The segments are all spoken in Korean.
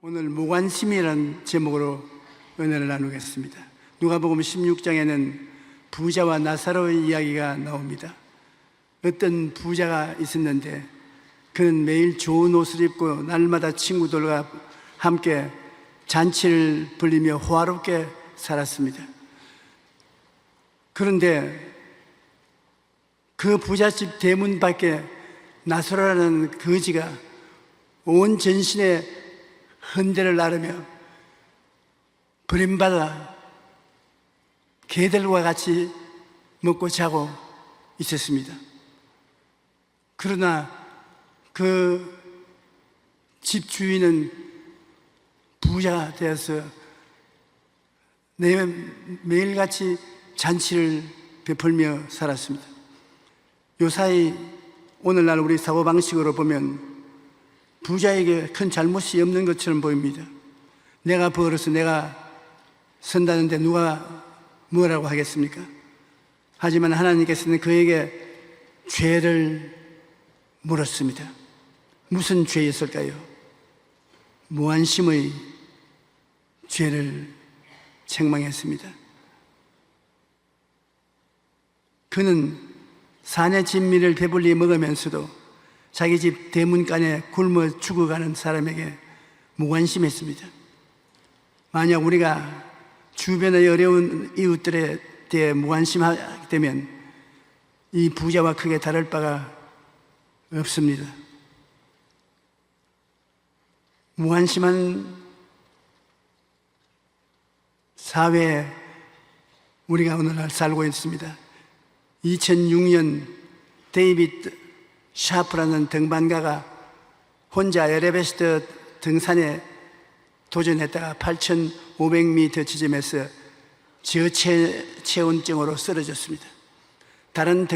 오늘 무관심이라는 제목으로 은혜를 나누겠습니다. 누가복음 16장에는 부자와 나사로의 이야기가 나옵니다. 어떤 부자가 있었는데 그는 매일 좋은 옷을 입고 날마다 친구들과 함께 잔치를 벌이며 호화롭게 살았습니다. 그런데 그 부잣집 대문 밖에 나사로라는 거지가 온 전신에 흔대를 나르며 버림받아 개들과 같이 먹고 자고 있었습니다. 그러나 그 집 주인은 부자가 되어서 매일같이 잔치를 베풀며 살았습니다. 요사이 오늘날 우리 사고방식으로 보면 부자에게 큰 잘못이 없는 것처럼 보입니다. 내가 벌어서 내가 선다는데 누가 뭐라고 하겠습니까? 하지만 하나님께서는 그에게 죄를 물었습니다. 무슨 죄였을까요? 무관심의 죄를 책망했습니다. 그는 산의 진미를 배불리 먹으면서도 자기 집 대문간에 굶어 죽어가는 사람에게 무관심했습니다. 만약 우리가 주변의 어려운 이웃들에 대해 무관심하게 되면 이 부자와 크게 다를 바가 없습니다. 무관심한 사회에 우리가 오늘날 살고 있습니다. 2006년 데이비드 샤프라는 등반가가 혼자 에베레스트 등산에 도전했다가 8,500m 지점에서 저체온증으로 쓰러졌습니다. 다른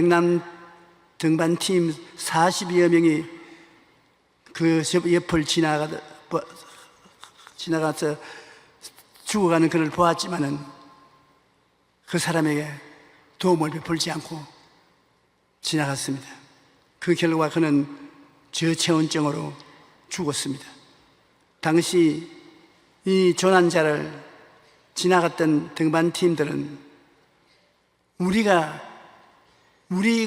등반팀 40여 명이 그 옆을 지나가서 죽어가는 그를 보았지만은 그 사람에게 도움을 베풀지 않고 지나갔습니다. 그 결과 그는 저체온증으로 죽었습니다. 당시 이 조난자를 지나갔던 등반팀들은 우리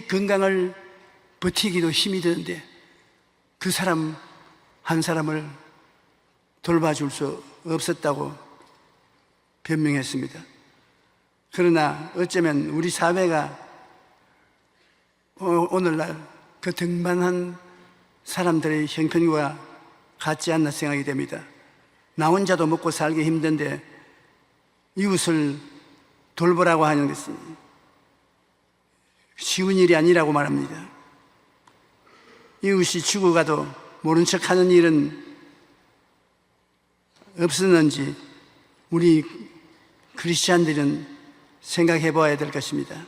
건강을 버티기도 힘이 드는데 그 사람 한 사람을 돌봐줄 수 없었다고 변명했습니다. 그러나 어쩌면 우리 사회가 오늘날 그 등반한 사람들의 형편과 같지 않나 생각이 됩니다. 나 혼자도 먹고 살기 힘든데 이웃을 돌보라고 하는 것은 쉬운 일이 아니라고 말합니다. 이웃이 죽어가도 모른 척 하는 일은 없었는지 우리 크리스찬들은 생각해 봐야 될 것입니다.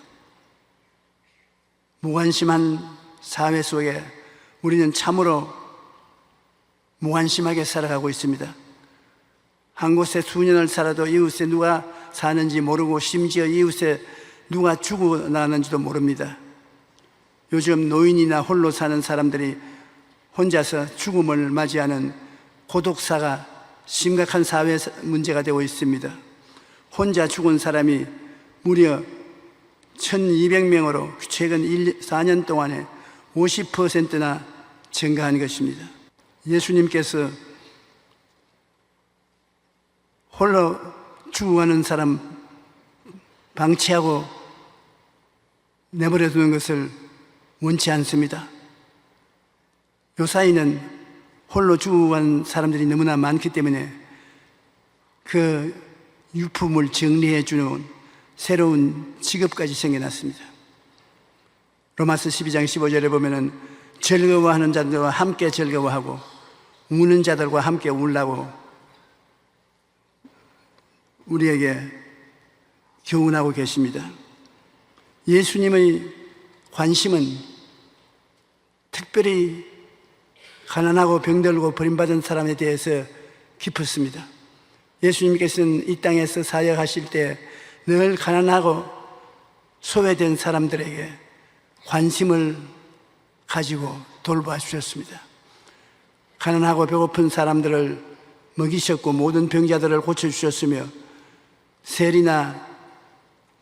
무관심한 사회 속에 우리는 참으로 무관심하게 살아가고 있습니다. 한 곳에 수년을 살아도 이웃에 누가 사는지 모르고 심지어 이웃에 누가 죽어나는지도 모릅니다. 요즘 노인이나 홀로 사는 사람들이 혼자서 죽음을 맞이하는 고독사가 심각한 사회 문제가 되고 있습니다. 혼자 죽은 사람이 무려 1,200명으로 최근 4년 동안에 50%나 증가한 것입니다. 예수님께서 홀로 죽어가는 사람 방치하고 내버려 두는 것을 원치 않습니다. 요사이는 홀로 죽어간 사람들이 너무나 많기 때문에 그 유품을 정리해 주는 새로운 직업까지 생겨났습니다. 로마서 12장 15절에 보면은 즐거워하는 자들과 함께 즐거워하고 우는 자들과 함께 울라고 우리에게 교훈하고 계십니다. 예수님의 관심은 특별히 가난하고 병들고 버림받은 사람에 대해서 깊었습니다. 예수님께서는 이 땅에서 사역하실 때 늘 가난하고 소외된 사람들에게 관심을 가지고 돌봐 주셨습니다. 가난하고 배고픈 사람들을 먹이셨고 모든 병자들을 고쳐주셨으며 세리나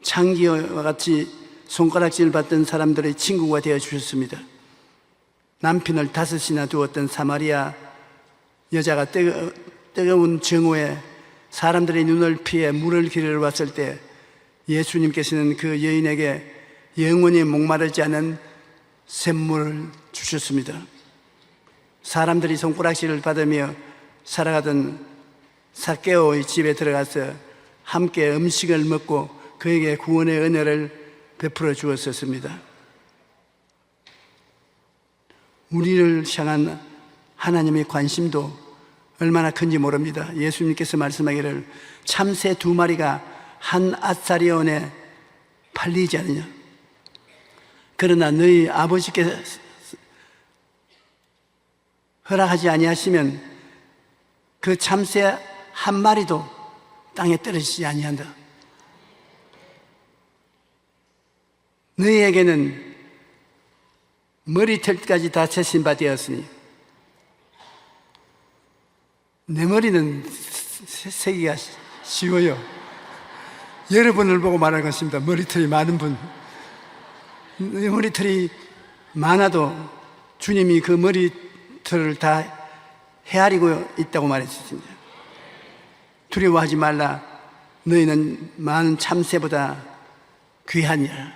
창기와 같이 손가락질을 받던 사람들의 친구가 되어주셨습니다. 남편을 5이나 두었던 사마리아 여자가 뜨거운 정오에 사람들의 눈을 피해 물을 기르러 왔을 때 예수님께서는 그 여인에게 영원히 목마르지 않은 샘물을 주셨습니다. 사람들이 손가락질을 받으며 살아가던 삭개오의 집에 들어가서 함께 음식을 먹고 그에게 구원의 은혜를 베풀어 주었었습니다. 우리를 향한 하나님의 관심도 얼마나 큰지 모릅니다. 예수님께서 말씀하기를 참새 2마리가 한 앗사리온에 팔리지 않느냐. 그러나 너희 아버지께서 허락하지 아니하시면 그 참새 한 마리도 땅에 떨어지지 아니한다. 너희에게는 머리털까지 다 세신 바 되었으니 내 머리는 세기가 쉬워요. 여러분을 보고 말할 것입니다. 머리털이 많은 분, 머리털이 많아도 주님이 그 머리털을 다 헤아리고 있다고 말했습니다. 두려워하지 말라. 너희는 많은 참새보다 귀하니라.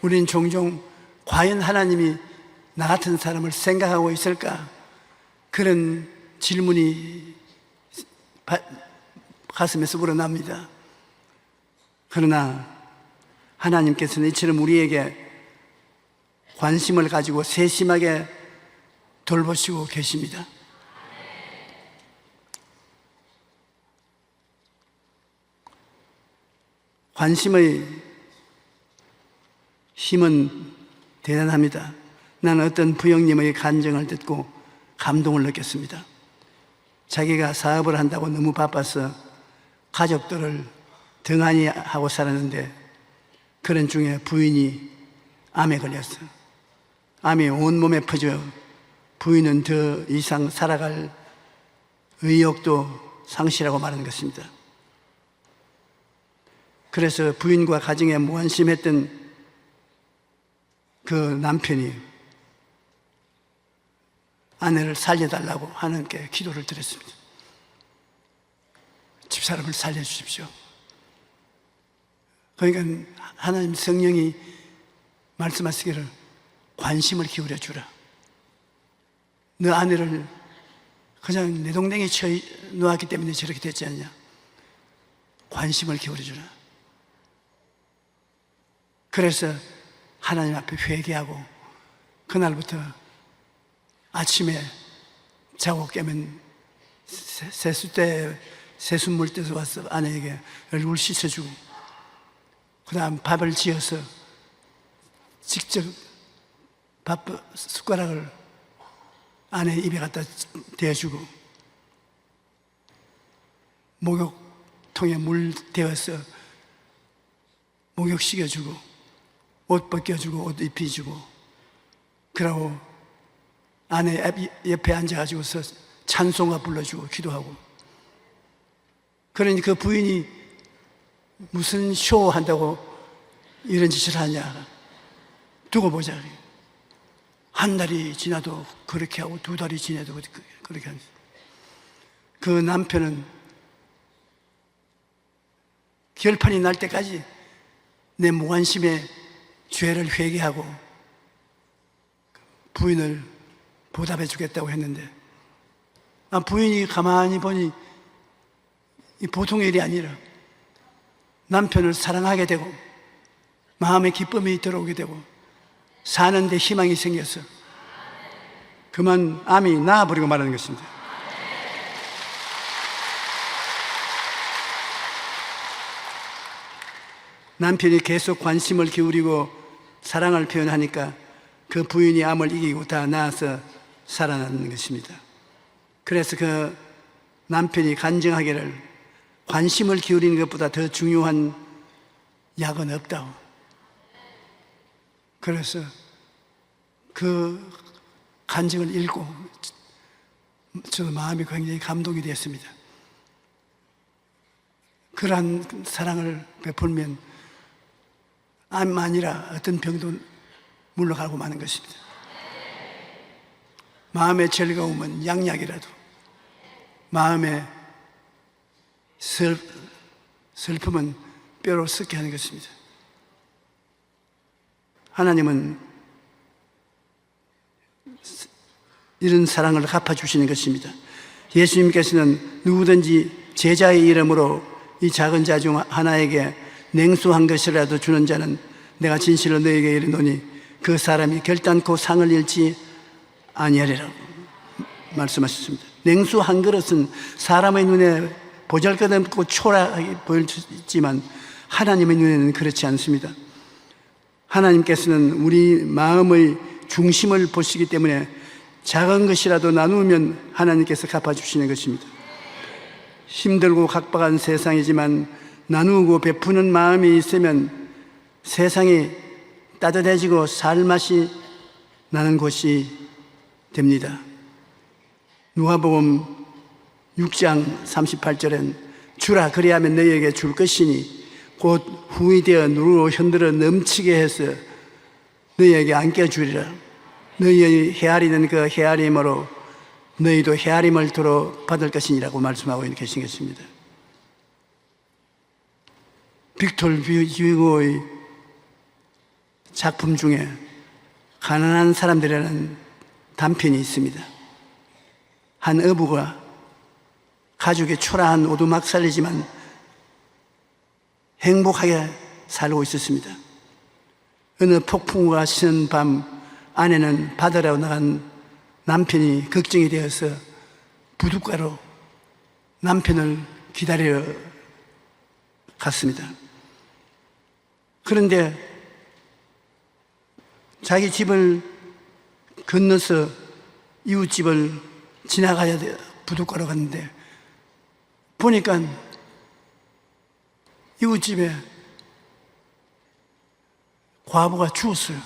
우리는 종종 과연 하나님이 나 같은 사람을 생각하고 있을까? 그런 질문이 가슴에서 우러납니다. 그러나 하나님께서는 이처럼 우리에게 관심을 가지고 세심하게 돌보시고 계십니다. 관심의 힘은 대단합니다. 나는 어떤 부형님의 간증을 듣고 감동을 느꼈습니다. 자기가 사업을 한다고 너무 바빠서 가족들을 등한히 하고 살았는데 그런 중에 부인이 암에 걸렸어요. 암이 온몸에 퍼져 부인은 더 이상 살아갈 의욕도 상실하고 마는 것입니다. 그래서 부인과 가정에 무관심했던 그 남편이 아내를 살려달라고 하나님께 기도를 드렸습니다. 집사람을 살려주십시오. 그러니까 하나님 성령이 말씀하시기를 관심을 기울여 주라. 너 아내를 그냥 내동댕이 쳐 놓았기 때문에 저렇게 됐지 않냐. 관심을 기울여 주라. 그래서 하나님 앞에 회개하고 그날부터 아침에 자고 깨면 세숫대 세숫물 떼서 와서 아내에게 얼굴 씻어주고 그 다음 밥을 지어서 직접 밥 숟가락을 아내 입에 갖다 대어주고 목욕통에 물 데워서 목욕시켜주고 옷 벗겨주고 옷 입혀주고 그러고 아내 옆에 앉아가지고서 찬송가 불러주고 기도하고 그러니 그 부인이 무슨 쇼 한다고 이런 짓을 하냐 두고 보자. 한 달이 지나도 그렇게 하고 2달이 지나도 그렇게 하면서 그 남편은 결판이 날 때까지 내 무관심에 죄를 회개하고 부인을 보답해 주겠다고 했는데 부인이 가만히 보니 이 보통의 일이 아니라 남편을 사랑하게 되고 마음에 기쁨이 들어오게 되고 사는데 희망이 생겨서 그만 암이 나아버리고 말하는 것입니다. 남편이 계속 관심을 기울이고 사랑을 표현하니까 그 부인이 암을 이기고 다 나아서 살아나는 것입니다. 그래서 그 남편이 간증하기를 관심을 기울이는 것보다 더 중요한 약은 없다고. 그래서 그 간증을 읽고 저도 마음이 굉장히 감동이 되었습니다. 그러한 사랑을 베풀면 암만이라 어떤 병도 물러가고 마는 것입니다. 마음의 즐거움은 양약이라도 마음의 슬픔은 뼈로 썩게 하는 것입니다. 하나님은 이런 사랑을 갚아주시는 것입니다. 예수님께서는 누구든지 제자의 이름으로 이 작은 자 중 하나에게 냉수 한 것이라도 주는 자는 내가 진실로 너에게 이르노니 그 사람이 결단코 상을 잃지 아니하리라고 말씀하셨습니다. 냉수 한 그릇은 사람의 눈에 보잘것없고 초라하게 보이지만 하나님의 눈에는 그렇지 않습니다. 하나님께서는 우리 마음의 중심을 보시기 때문에 작은 것이라도 나누면 하나님께서 갚아주시는 것입니다. 힘들고 각박한 세상이지만 나누고 베푸는 마음이 있으면 세상이 따뜻해지고 살맛이 나는 곳이 됩니다. 누가복음 6장 38절엔 주라 그리하면 너희에게 줄 것이니 곧 후이 되어 누르고 흔들어 넘치게 해서 너희에게 안겨주리라. 너희의 헤아리는 그 헤아림으로 너희도 헤아림을 도로 받을 것이니라고 말씀하고 계신 것입니다. 빅토르 휴고의 작품 중에 가난한 사람들이라는 단편이 있습니다. 한 어부가 가족의 초라한 오두막살이지만 행복하게 살고 있었습니다. 어느 폭풍우가 치는 밤 아내는 바다로 나간 남편이 걱정이 되어서 부둣가로 남편을 기다려 갔습니다. 그런데 자기 집을 건너서 이웃집을 지나가야 돼 부둣가로 갔는데 보니까 이웃집에 과부가 죽었어요.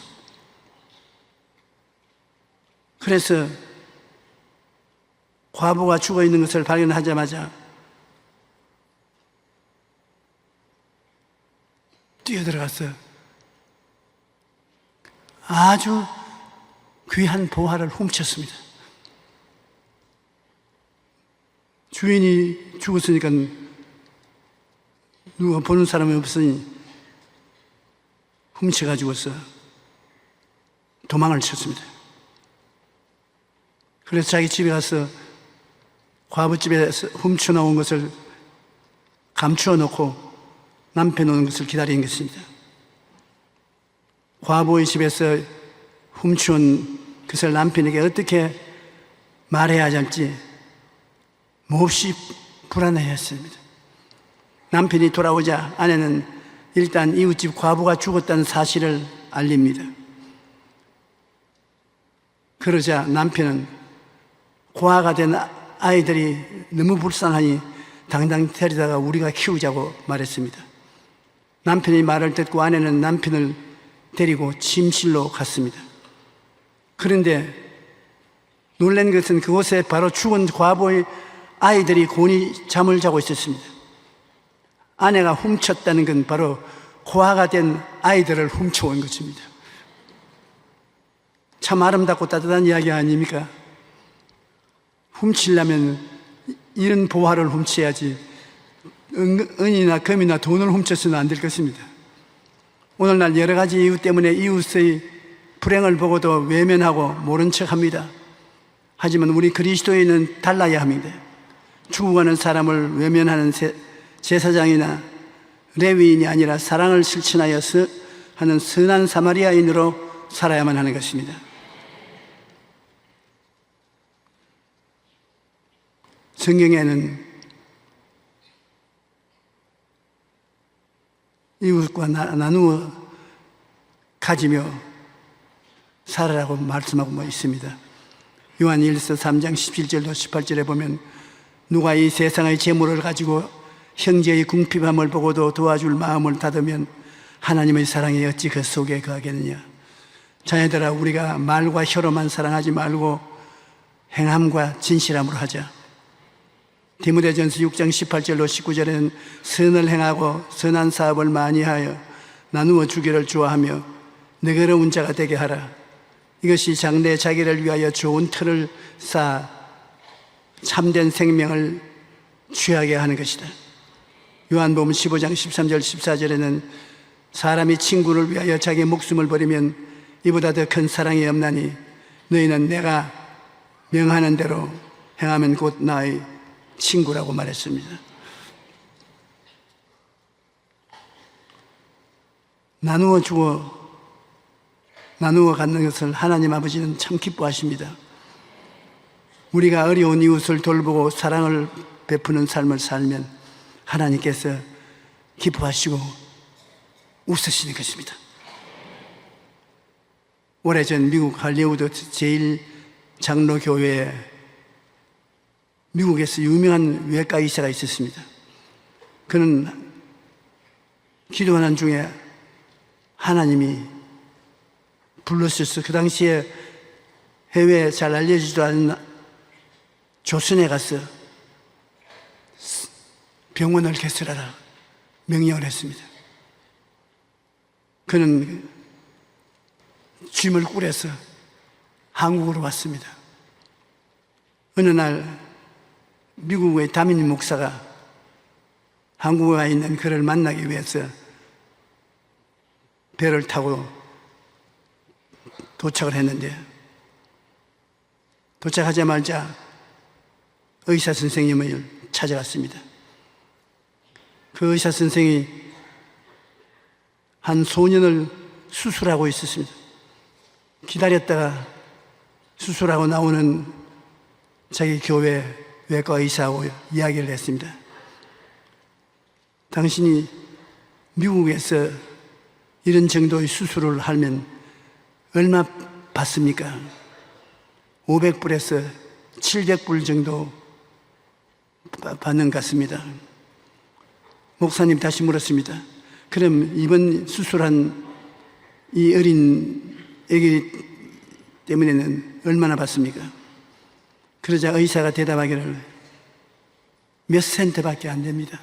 그래서 과부가 죽어 있는 것을 발견하자마자 뛰어들어갔어요. 아주 귀한 보화를 훔쳤습니다. 주인이 죽었으니까 누가 보는 사람이 없으니 훔쳐가지고서 도망을 쳤습니다. 그래서 자기 집에 가서 과부집에서 훔쳐나온 것을 감추어 놓고 남편 오는 것을 기다리는 것입니다. 과부의 집에서 훔쳐온 것을 남편에게 어떻게 말해야 할지 몹시 불안해했습니다. 남편이 돌아오자 아내는 일단 이웃집 과부가 죽었다는 사실을 알립니다. 그러자 남편은 고아가 된 아이들이 너무 불쌍하니 당장 데리다가 우리가 키우자고 말했습니다. 남편이 말을 듣고 아내는 남편을 데리고 침실로 갔습니다. 그런데 놀란 것은 그곳에 바로 죽은 과부의 아이들이 곤히 잠을 자고 있었습니다. 아내가 훔쳤다는 건 바로 고아가 된 아이들을 훔쳐온 것입니다. 참 아름답고 따뜻한 이야기 아닙니까? 훔치려면 이런 보화를 훔쳐야지 은이나 금이나 돈을 훔쳐서는 안 될 것입니다. 오늘날 여러 가지 이유 때문에 이웃의 불행을 보고도 외면하고 모른 척합니다. 하지만 우리 그리스도인은 달라야 합니다. 죽어가는 사람을 외면하는 제사장이나 레위인이 아니라 사랑을 실천하여 하는 선한 사마리아인으로 살아야만 하는 것입니다. 성경에는 이웃과 나누어 가지며 살아라고 말씀하고 있습니다. 요한일서 3장 17절로 18절에 보면 누가 이 세상의 재물을 가지고 형제의 궁핍함을 보고도 도와줄 마음을 닫으면 하나님의 사랑이 어찌 그 속에 거하겠느냐. 자녀들아, 우리가 말과 혀로만 사랑하지 말고 행함과 진실함으로 하자. 디모데전서 6장 18절로 19절에는 선을 행하고 선한 사업을 많이 하여 나누어 주기를 좋아하며 너그러운 자가 되게 하라. 이것이 장래 자기를 위하여 좋은 틀을 쌓아 참된 생명을 취하게 하는 것이다. 요한복음 15장 13절 14절에는 사람이 친구를 위하여 자기 목숨을 버리면 이보다 더 큰 사랑이 없나니 너희는 내가 명하는 대로 행하면 곧 나의 친구라고 말했습니다. 나누어 주고 나누어 갖는 것을 하나님 아버지는 참 기뻐하십니다. 우리가 어려운 이웃을 돌보고 사랑을 베푸는 삶을 살면 하나님께서 기뻐하시고 웃으시는 것입니다. 오래전 미국 할리우드 제1장로교회에 미국에서 유명한 외과 의사가 있었습니다. 그는 기도하는 중에 하나님이 불러주셔서 그 당시에 해외에 잘 알려지지도 않은 조선에 가서 병원을 개설하라 명령을 했습니다. 그는 짐을 꾸려서 한국으로 왔습니다. 어느 날 미국의 담임 목사가 한국에 와 있는 그를 만나기 위해서 배를 타고 도착을 했는데 도착하자마자 의사 선생님을 찾아갔습니다. 그 의사 선생이 한 소년을 수술하고 있었습니다. 기다렸다가 수술하고 나오는 자기 교회 외과 의사하고 이야기를 했습니다. 당신이 미국에서 이런 정도의 수술을 하면 얼마 받습니까? 500불에서 700불 정도 받는 것 같습니다. 목사님 다시 물었습니다. 그럼 이번 수술한 이 어린 애기 때문에는 얼마나 받습니까? 그러자 의사가 대답하기를 몇 센트밖에 안 됩니다.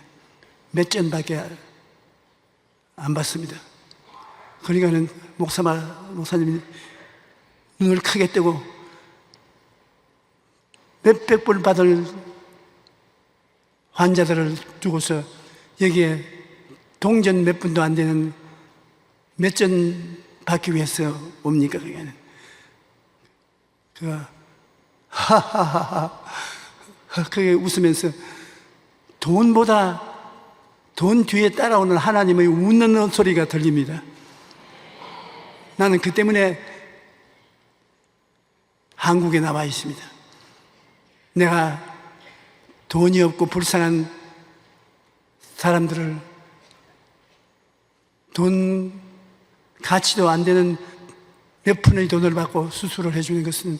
몇 전밖에 안 받습니다. 그러니까는 목사님이 눈을 크게 뜨고 몇백 불 받을 환자들을 두고서 여기에 동전 몇 분도 안 되는 몇 전 받기 위해서 옵니까? 그게는 그가 하하하하 그게 웃으면서 돈 뒤에 따라오는 하나님의 웃는 소리가 들립니다. 나는 그 때문에 한국에 나와 있습니다. 내가 돈이 없고 불쌍한 사람들을 돈 가치도 안 되는 몇 푼의 돈을 받고 수술을 해주는 것은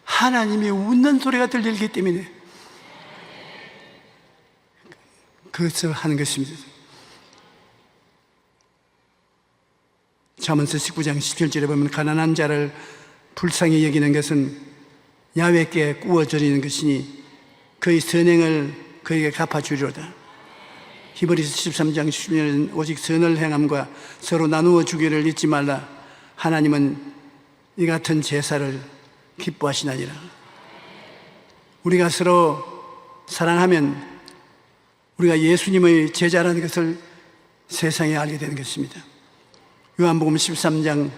하나님이 웃는 소리가 들리기 때문에 그것을 하는 것입니다. 잠언서 19장 17절에 보면 가난한 자를 불쌍히 여기는 것은 야훼께 구워드리는 것이니 그의 선행을 그에게 갚아주리로다. 히브리서 13장 10절에는 오직 선을 행함과 서로 나누어 주기를 잊지 말라. 하나님은 이 같은 제사를 기뻐하시나니라. 우리가 서로 사랑하면 우리가 예수님의 제자라는 것을 세상에 알게 되는 것입니다. 요한복음 13장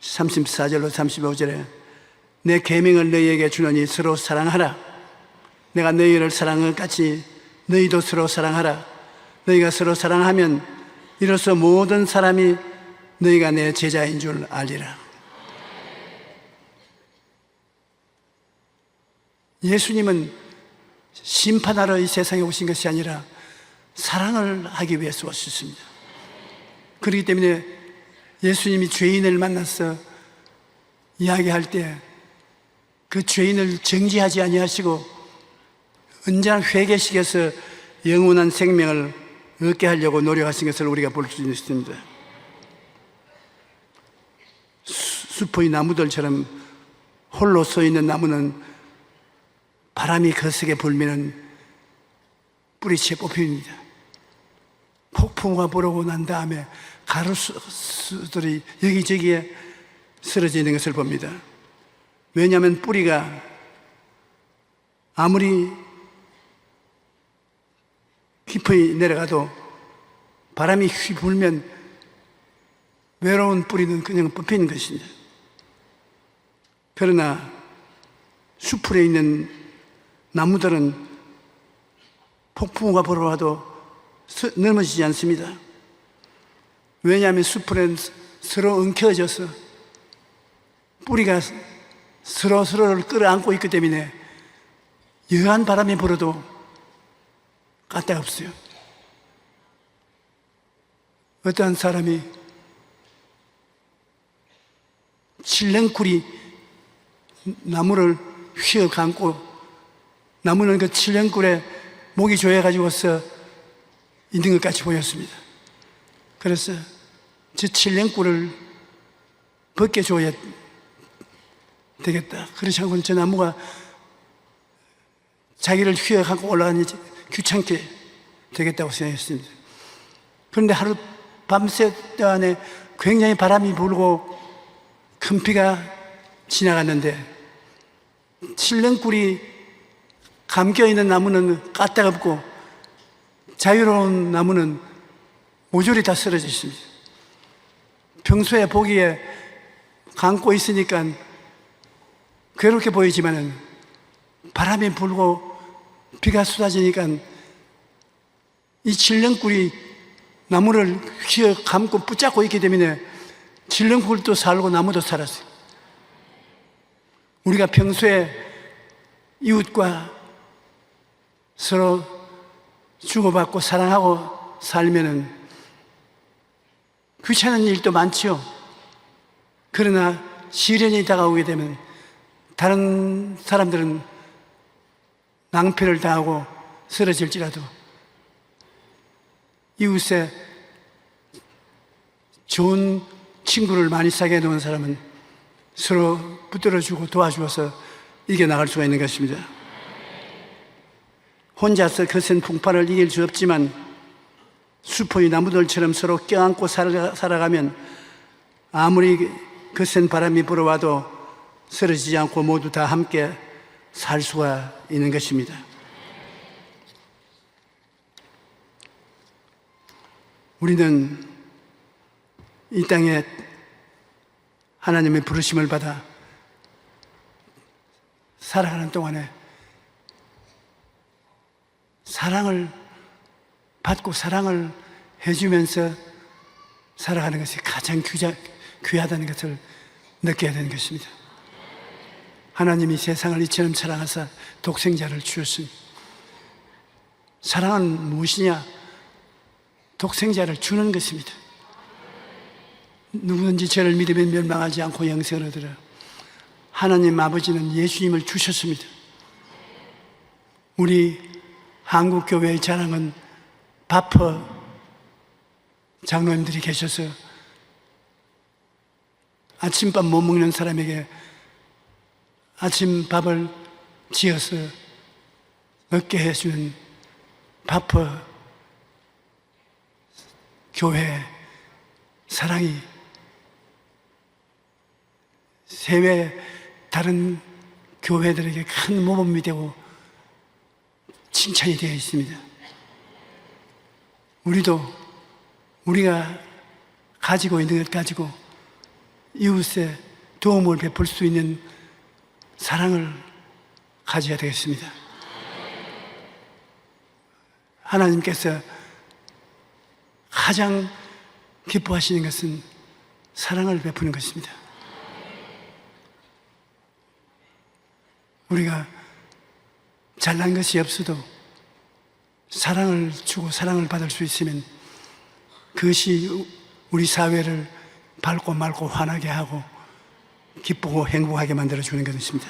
34절로 35절에 내 계명을 너희에게 주노니 서로 사랑하라. 내가 너희를 사랑한 것 같이 너희도 서로 사랑하라. 너희가 서로 사랑하면 이로써 모든 사람이 너희가 내 제자인 줄 알리라. 예수님은 심판하러 이 세상에 오신 것이 아니라 사랑을 하기 위해서 오셨습니다. 그렇기 때문에 예수님이 죄인을 만나서 이야기할 때 그 죄인을 정죄하지 아니하시고 언제나 회개시켜서 영원한 생명을 얻게 하려고 노력하신 것을 우리가 볼 수 있습니다. 숲의 나무들처럼 홀로 서 있는 나무는 바람이 거세게 불면은 뿌리채 뽑힙니다. 폭풍우가 불어오고 난 다음에 가로수들이 여기저기에 쓰러져 있는 것을 봅니다. 왜냐하면 뿌리가 아무리 깊이 내려가도 바람이 휘 불면 외로운 뿌리는 그냥 뽑히는 것입니다. 그러나 수풀에 있는 나무들은 폭풍우가 불어와도 넘어지지 않습니다. 왜냐하면 수풀은 서로 엉켜져서 뿌리가 서로를 끌어안고 있기 때문에 여한 바람이 불어도 까딱 없어요. 어떠한 사람이 칠렁쿨이 나무를 휘어 감고 나무는 그 칠렁쿨에 목이 조여가지고서 있는 것 같이 보였습니다. 그래서 저 칠렁쿨을 벗겨줘야 되겠다. 그렇지 않고는 저 나무가 자기를 휘어 감고 올라가니 귀찮게 되겠다고 생각했습니다. 그런데 하루 밤새 동안에 굉장히 바람이 불고 큰 비가 지나갔는데 칠렁쿨이 감겨있는 나무는 까딱없고 자유로운 나무는 모조리 다 쓰러져 있습니다. 평소에 보기에 감고 있으니까 괴롭게 보이지만은 바람이 불고 비가 쏟아지니까 이 칠렁쿨이 나무를 휘어 감고 붙잡고 있기 때문에 칠렁쿨도 살고 나무도 살았어요. 우리가 평소에 이웃과 서로 주고받고 사랑하고 살면은 귀찮은 일도 많지요. 그러나 시련이 다가오게 되면 다른 사람들은 낭패를 당하고 쓰러질지라도 이웃에 좋은 친구를 많이 사귀어 놓은 사람은 서로 붙들어주고 도와주어서 이겨나갈 수가 있는 것입니다. 혼자서 거센 풍파를 이길 수 없지만 수포의 나무들처럼 서로 껴안고 살아가면 아무리 거센 바람이 불어와도 쓰러지지 않고 모두 다 함께 살 수가 있는 것입니다. 우리는 이 땅에 하나님의 부르심을 받아 살아가는 동안에 사랑을 받고 사랑을 해주면서 살아가는 것이 가장 귀하다는 것을 느껴야 되는 것입니다. 하나님이 세상을 이처럼 사랑하사 독생자를 주었으니 사랑은 무엇이냐? 독생자를 주는 것입니다. 누구든지 저를 믿으면 멸망하지 않고 영생을 얻으라. 하나님 아버지는 예수님을 주셨습니다. 우리 한국교회의 자랑은 바퍼 장로님들이 계셔서 아침밥 못 먹는 사람에게 아침밥을 지어서 먹게 해주는 바퍼 교회 사랑이 세외 다른 교회들에게 큰 모범이 되고 칭찬이 되어 있습니다. 우리가 가지고 있는 것 가지고 이웃에 도움을 베풀 수 있는 사랑을 가져야 되겠습니다. 하나님께서 가장 기뻐하시는 것은 사랑을 베푸는 것입니다. 우리가 잘난 것이 없어도 사랑을 주고 사랑을 받을 수 있으면 그것이 우리 사회를 밝고 맑고 환하게 하고 기쁘고 행복하게 만들어주는 것입니다.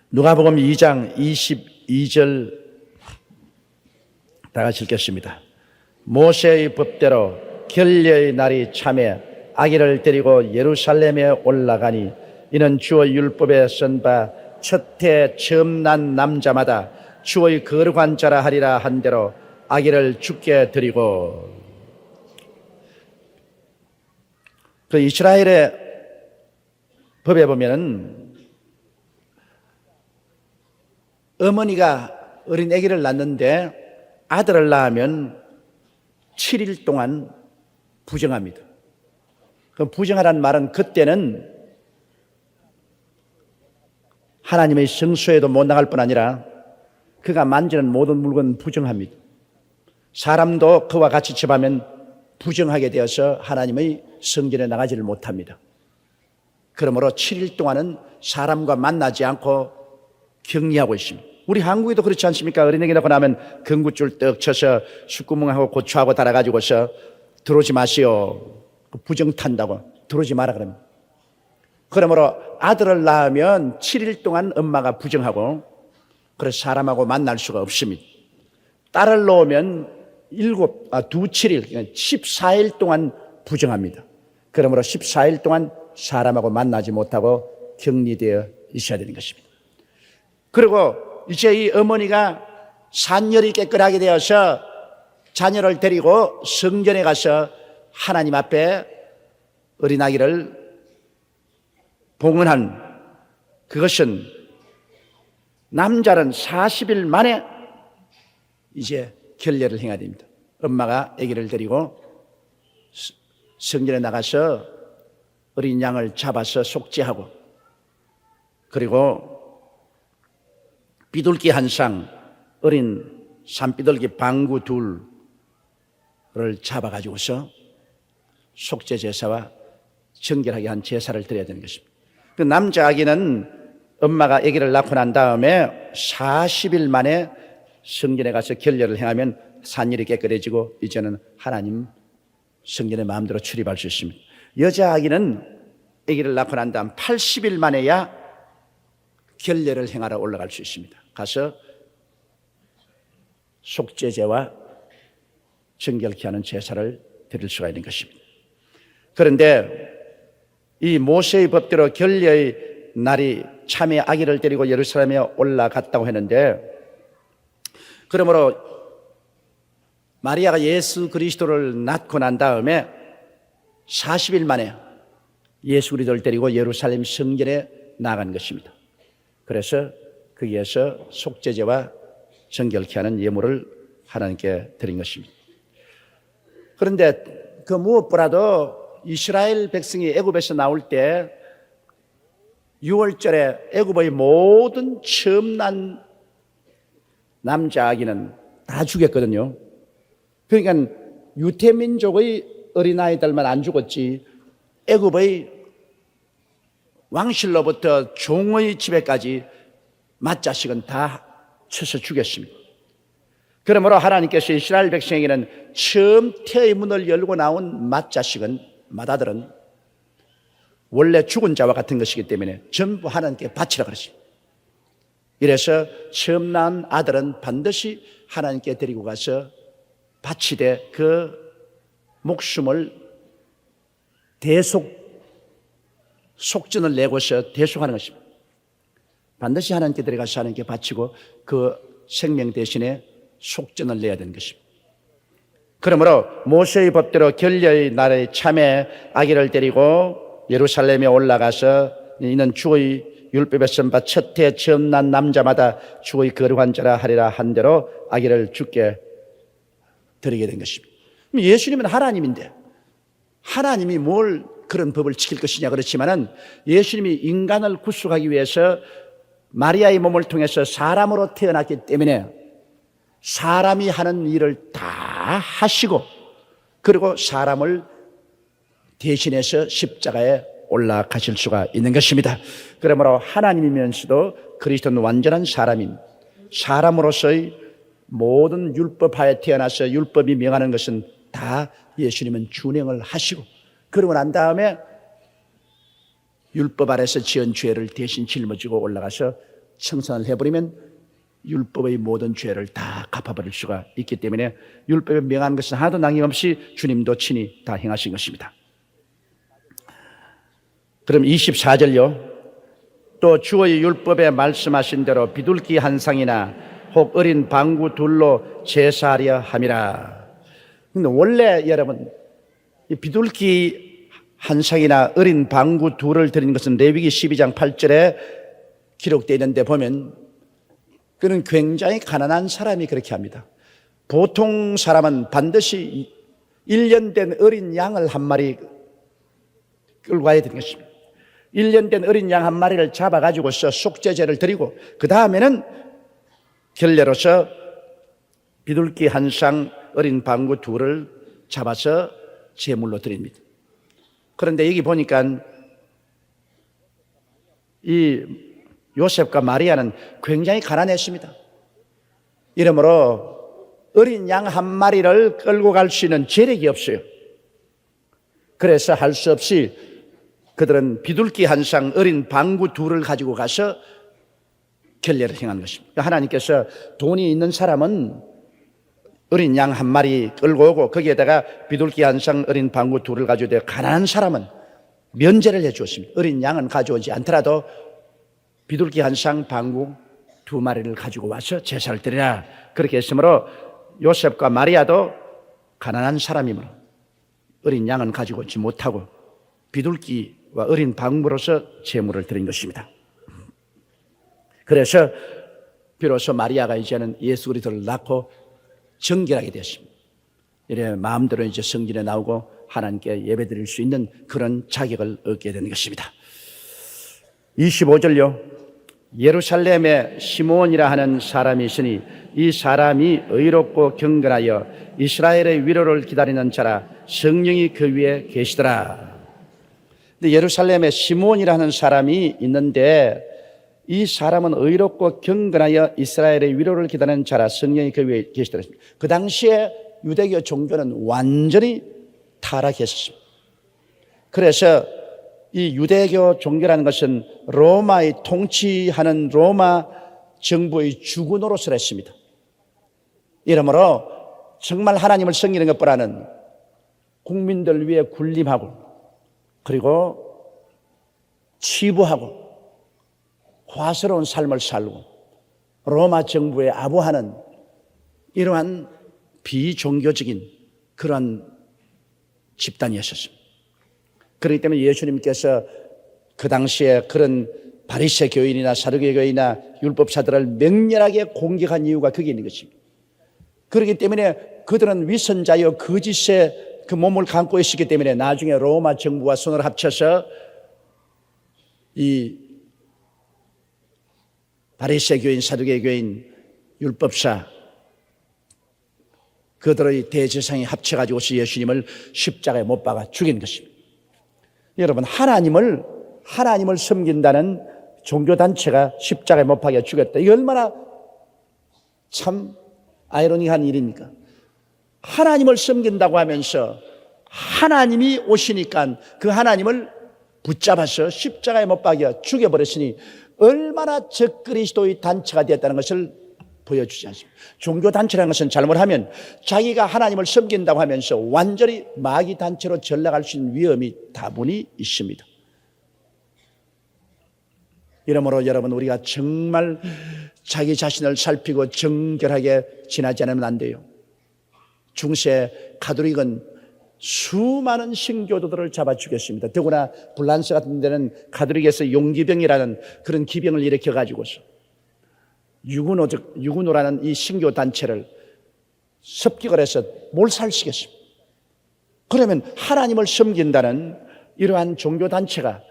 누가복음 2장 22절 다 같이 읽겠습니다. 모세의 법대로 결례의 날이 참에 아기를 데리고 예루살렘에 올라가니 이는 주의 율법에 쓴 바 첫해 처음 난 남자마다 주의 거룩한 자라 하리라 한 대로 아기를 죽게 드리고. 그 이스라엘의 법에 보면은 어머니가 어린 아기를 낳는데 아들을 낳으면 7일 동안 부정합니다. 그 부정하라는 말은 그때는 하나님의 성소에도 못 나갈 뿐 아니라 그가 만지는 모든 물건은 부정합니다. 사람도 그와 같이 접하면 부정하게 되어서 하나님의 성전에 나가지를 못합니다. 그러므로 7일 동안은 사람과 만나지 않고 격리하고 있습니다. 우리 한국에도 그렇지 않습니까? 어린애기 낳고 나면 경구줄 떡 쳐서 숯구멍하고 고추하고 달아가지고서 들어오지 마시오. 부정 탄다고 들어오지 마라 그럽니다. 그러므로 아들을 낳으면 7일 동안 엄마가 부정하고 그래서 사람하고 만날 수가 없습니다. 딸을 놓으면 7일, 14일 동안 부정합니다. 그러므로 14일 동안 사람하고 만나지 못하고 격리되어 있어야 되는 것입니다. 그리고 이제 이 어머니가 산열이 깨끗하게 되어서 자녀를 데리고 성전에 가서 하나님 앞에 어린아기를 봉헌한 그것은 남자는 40일 만에 이제 결례를 행해야 됩니다. 엄마가 아기를 데리고 성전에 나가서 어린 양을 잡아서 속죄하고 그리고 비둘기 한 쌍, 어린 산비둘기 방구 둘을 잡아가지고서 속죄 제사와 정결하게 한 제사를 드려야 되는 것입니다. 그 남자 아기는 엄마가 아기를 낳고 난 다음에 40일 만에 성전에 가서 결례를 행하면 산일이 깨끗해지고 이제는 하나님 성전에 마음대로 출입할 수 있습니다. 여자 아기는 아기를 낳고 난 다음 80일 만에야 결례를 행하러 올라갈 수 있습니다. 가서 속죄제와 정결케 하는 제사를 드릴 수가 있는 것입니다. 그런데 이 모세의 법대로 결례의 날이 참의 아기를 데리고 예루살렘에 올라갔다고 했는데 그러므로 마리아가 예수 그리스도를 낳고 난 다음에 40일 만에 예수 그리스도를 데리고 예루살렘 성전에 나간 것입니다. 그래서 거기에서 속죄제와 정결케 하는 예물을 하나님께 드린 것입니다. 그런데 그 무엇보다도 이스라엘 백성이 애굽에서 나올 때 6월절에 애굽의 모든 처음 난 남자 아기는 다 죽였거든요. 그러니까 유태민족의 어린아이들만 안 죽었지 애굽의 왕실로부터 종의 집에까지 맏자식은 다 쳐서 죽였습니다. 그러므로 하나님께서 이스라엘 백성에게는 처음 태의 문을 열고 나온 맏자식은 맏아들은 원래 죽은 자와 같은 것이기 때문에 전부 하나님께 바치라 그러십니다. 이래서 처음 낳은 아들은 반드시 하나님께 데리고 가서 바치되 그 목숨을 속전을 내고서 대속하는 것입니다. 반드시 하나님께 데려가서 하나님께 바치고 그 생명 대신에 속전을 내야 되는 것입니다. 그러므로 모세의 법대로 결례의 날에 참에 아기를 데리고 예루살렘에 올라가서 이는 주의 율법에 쓴 바 첫해 처음 난 남자마다 주의 거룩한 자라 하리라 한 대로 아기를 죽게 드리게 된 것입니다. 예수님은 하나님인데 하나님이 뭘 그런 법을 지킬 것이냐 그렇지만은 예수님이 인간을 구속하기 위해서 마리아의 몸을 통해서 사람으로 태어났기 때문에 사람이 하는 일을 다 하시고 그리고 사람을 대신해서 십자가에 올라가실 수가 있는 것입니다. 그러므로 하나님이면서도 그리스도는 완전한 사람인 사람으로서의 모든 율법하에 태어나서 율법이 명하는 것은 다 예수님은 준행을 하시고 그러고 난 다음에 율법 아래서 지은 죄를 대신 짊어지고 올라가서 청산을 해버리면 율법의 모든 죄를 다 갚아버릴 수가 있기 때문에 율법에 명한 것은 하나도 남김없이 주님도 친히 다 행하신 것입니다. 그럼 24절요. 또 주의 율법에 말씀하신 대로 비둘기 한 쌍이나 혹 어린 방구 둘로 제사하려 함이라. 근데 원래 여러분 이 비둘기 한 쌍이나 어린 방구 둘을 드리는 것은 레위기 12장 8절에 기록되어 있는데 보면 그는 굉장히 가난한 사람이 그렇게 합니다. 보통 사람은 반드시 1년 된 어린 양을 한 마리 끌고 가야 되는 것입니다. 1년 된 어린 양 한 마리를 잡아가지고서 속죄제를 드리고 그 다음에는 결례로서 비둘기 한 쌍 어린 방구 둘을 잡아서 제물로 드립니다. 그런데 여기 보니까 이 요셉과 마리아는 굉장히 가난했습니다. 이러므로 어린 양 한 마리를 끌고 갈 수 있는 재력이 없어요. 그래서 할 수 없이 그들은 비둘기 한 쌍 어린 방구 둘을 가지고 가서 결례를 행한 것입니다. 하나님께서 돈이 있는 사람은 어린 양 한 마리 끌고 오고 거기에다가 비둘기 한 쌍 어린 방구 둘을 가져오되 가난한 사람은 면제를 해 주었습니다. 어린 양은 가져오지 않더라도 비둘기 한 쌍 방구 두 마리를 가지고 와서 제사를 드리라. 그렇게 했으므로 요셉과 마리아도 가난한 사람이므로 어린 양은 가지고 오지 못하고 비둘기와 어린 방구로서 제물을 드린 것입니다. 그래서 비로소 마리아가 이제는 예수 그리스도를 낳고 정결하게 되었습니다. 이래 마음대로 이제 성전에 나오고 하나님께 예배드릴 수 있는 그런 자격을 얻게 되는 것입니다. 25절요. 예루살렘에 시몬이라 하는 사람이 있으니 이 사람이 의롭고 경건하여 이스라엘의 위로를 기다리는 자라 성령이 그 위에 계시더라. 근데 예루살렘에 시몬이라 하는 사람이 있는데 이 사람은 의롭고 경건하여 이스라엘의 위로를 기다리는 자라 성령이 그 위에 계시더라. 그 당시에 유대교 종교는 완전히 타락했습니다. 그래서 이 유대교 종교라는 것은 로마의 통치하는 로마 정부의 주구 노릇을 했습니다. 이러므로 정말 하나님을 섬기는 것보다는 국민들 위해 군림하고 그리고 치부하고 화스러운 삶을 살고 로마 정부에 아부하는 이러한 비종교적인 그런 집단이었습니다. 그렇기 때문에 예수님께서 그 당시에 그런 바리새 교인이나 사두개 교인이나 율법사들을 맹렬하게 공격한 이유가 거기에 있는 것입니다. 그렇기 때문에 그들은 위선자여 거짓의 그 몸을 감고 있었기 때문에 나중에 로마 정부와 손을 합쳐서 이 바리새 교인, 사두개 교인, 율법사 그들의 대제사장이 합쳐가지고서 예수님을 십자가에 못 박아 죽인 것입니다. 여러분, 하나님을 섬긴다는 종교단체가 십자가에 못 박아 죽였다. 이게 얼마나 참 아이러니한 일입니까? 하나님을 섬긴다고 하면서 하나님이 오시니까 그 하나님을 붙잡아서 십자가에 못 박아 죽여버렸으니 얼마나 적그리스도의 단체가 되었다는 것을 보여주지 않습니다. 종교단체라는 것은 잘못하면 자기가 하나님을 섬긴다고 하면서 완전히 마귀 단체로 전락할 수 있는 위험이 다분히 있습니다. 이러므로 여러분, 우리가 정말 자기 자신을 살피고 정결하게 지나지 않으면 안 돼요. 중세 가톨릭은 수많은 신교도들을 잡아 죽였습니다. 더구나 불란스 같은 데는 가톨릭에서 용기병이라는 그런 기병을 일으켜 가지고서 유구노라는 이 신교 단체를 습격을 해서 몰살시켰습니다. 그러면 하나님을 섬긴다는 이러한 종교 단체가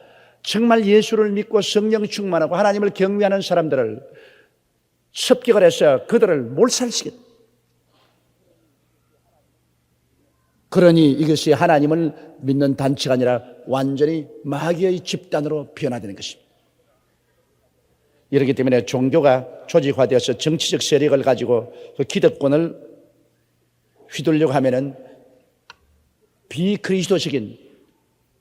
정말 예수를 믿고 성령 충만하고 하나님을 경외하는 사람들을 습격을 해서 그들을 몰살시켰습니다. 그러니 이것이 하나님을 믿는 단체가 아니라 완전히 마귀의 집단으로 변화되는 것입니다. 이렇기 때문에 종교가 조직화되어서 정치적 세력을 가지고 그 기득권을 휘둘려고 하면은 비그리스도적인,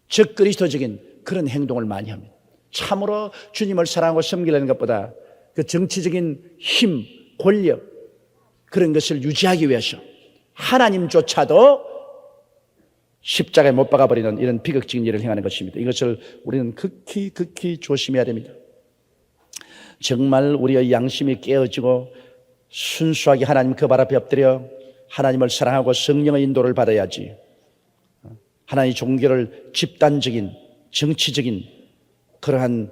적그리스도적인 그런 행동을 많이 합니다. 참으로 주님을 사랑하고 섬기려는 것보다 그 정치적인 힘, 권력 그런 것을 유지하기 위해서 하나님조차도 십자가에 못 박아버리는 이런 비극적인 일을 행하는 것입니다. 이것을 우리는 극히 조심해야 됩니다. 정말 우리의 양심이 깨어지고 순수하게 하나님 그 발 앞에 엎드려 하나님을 사랑하고 성령의 인도를 받아야지, 하나님의 종교를 집단적인 정치적인 그러한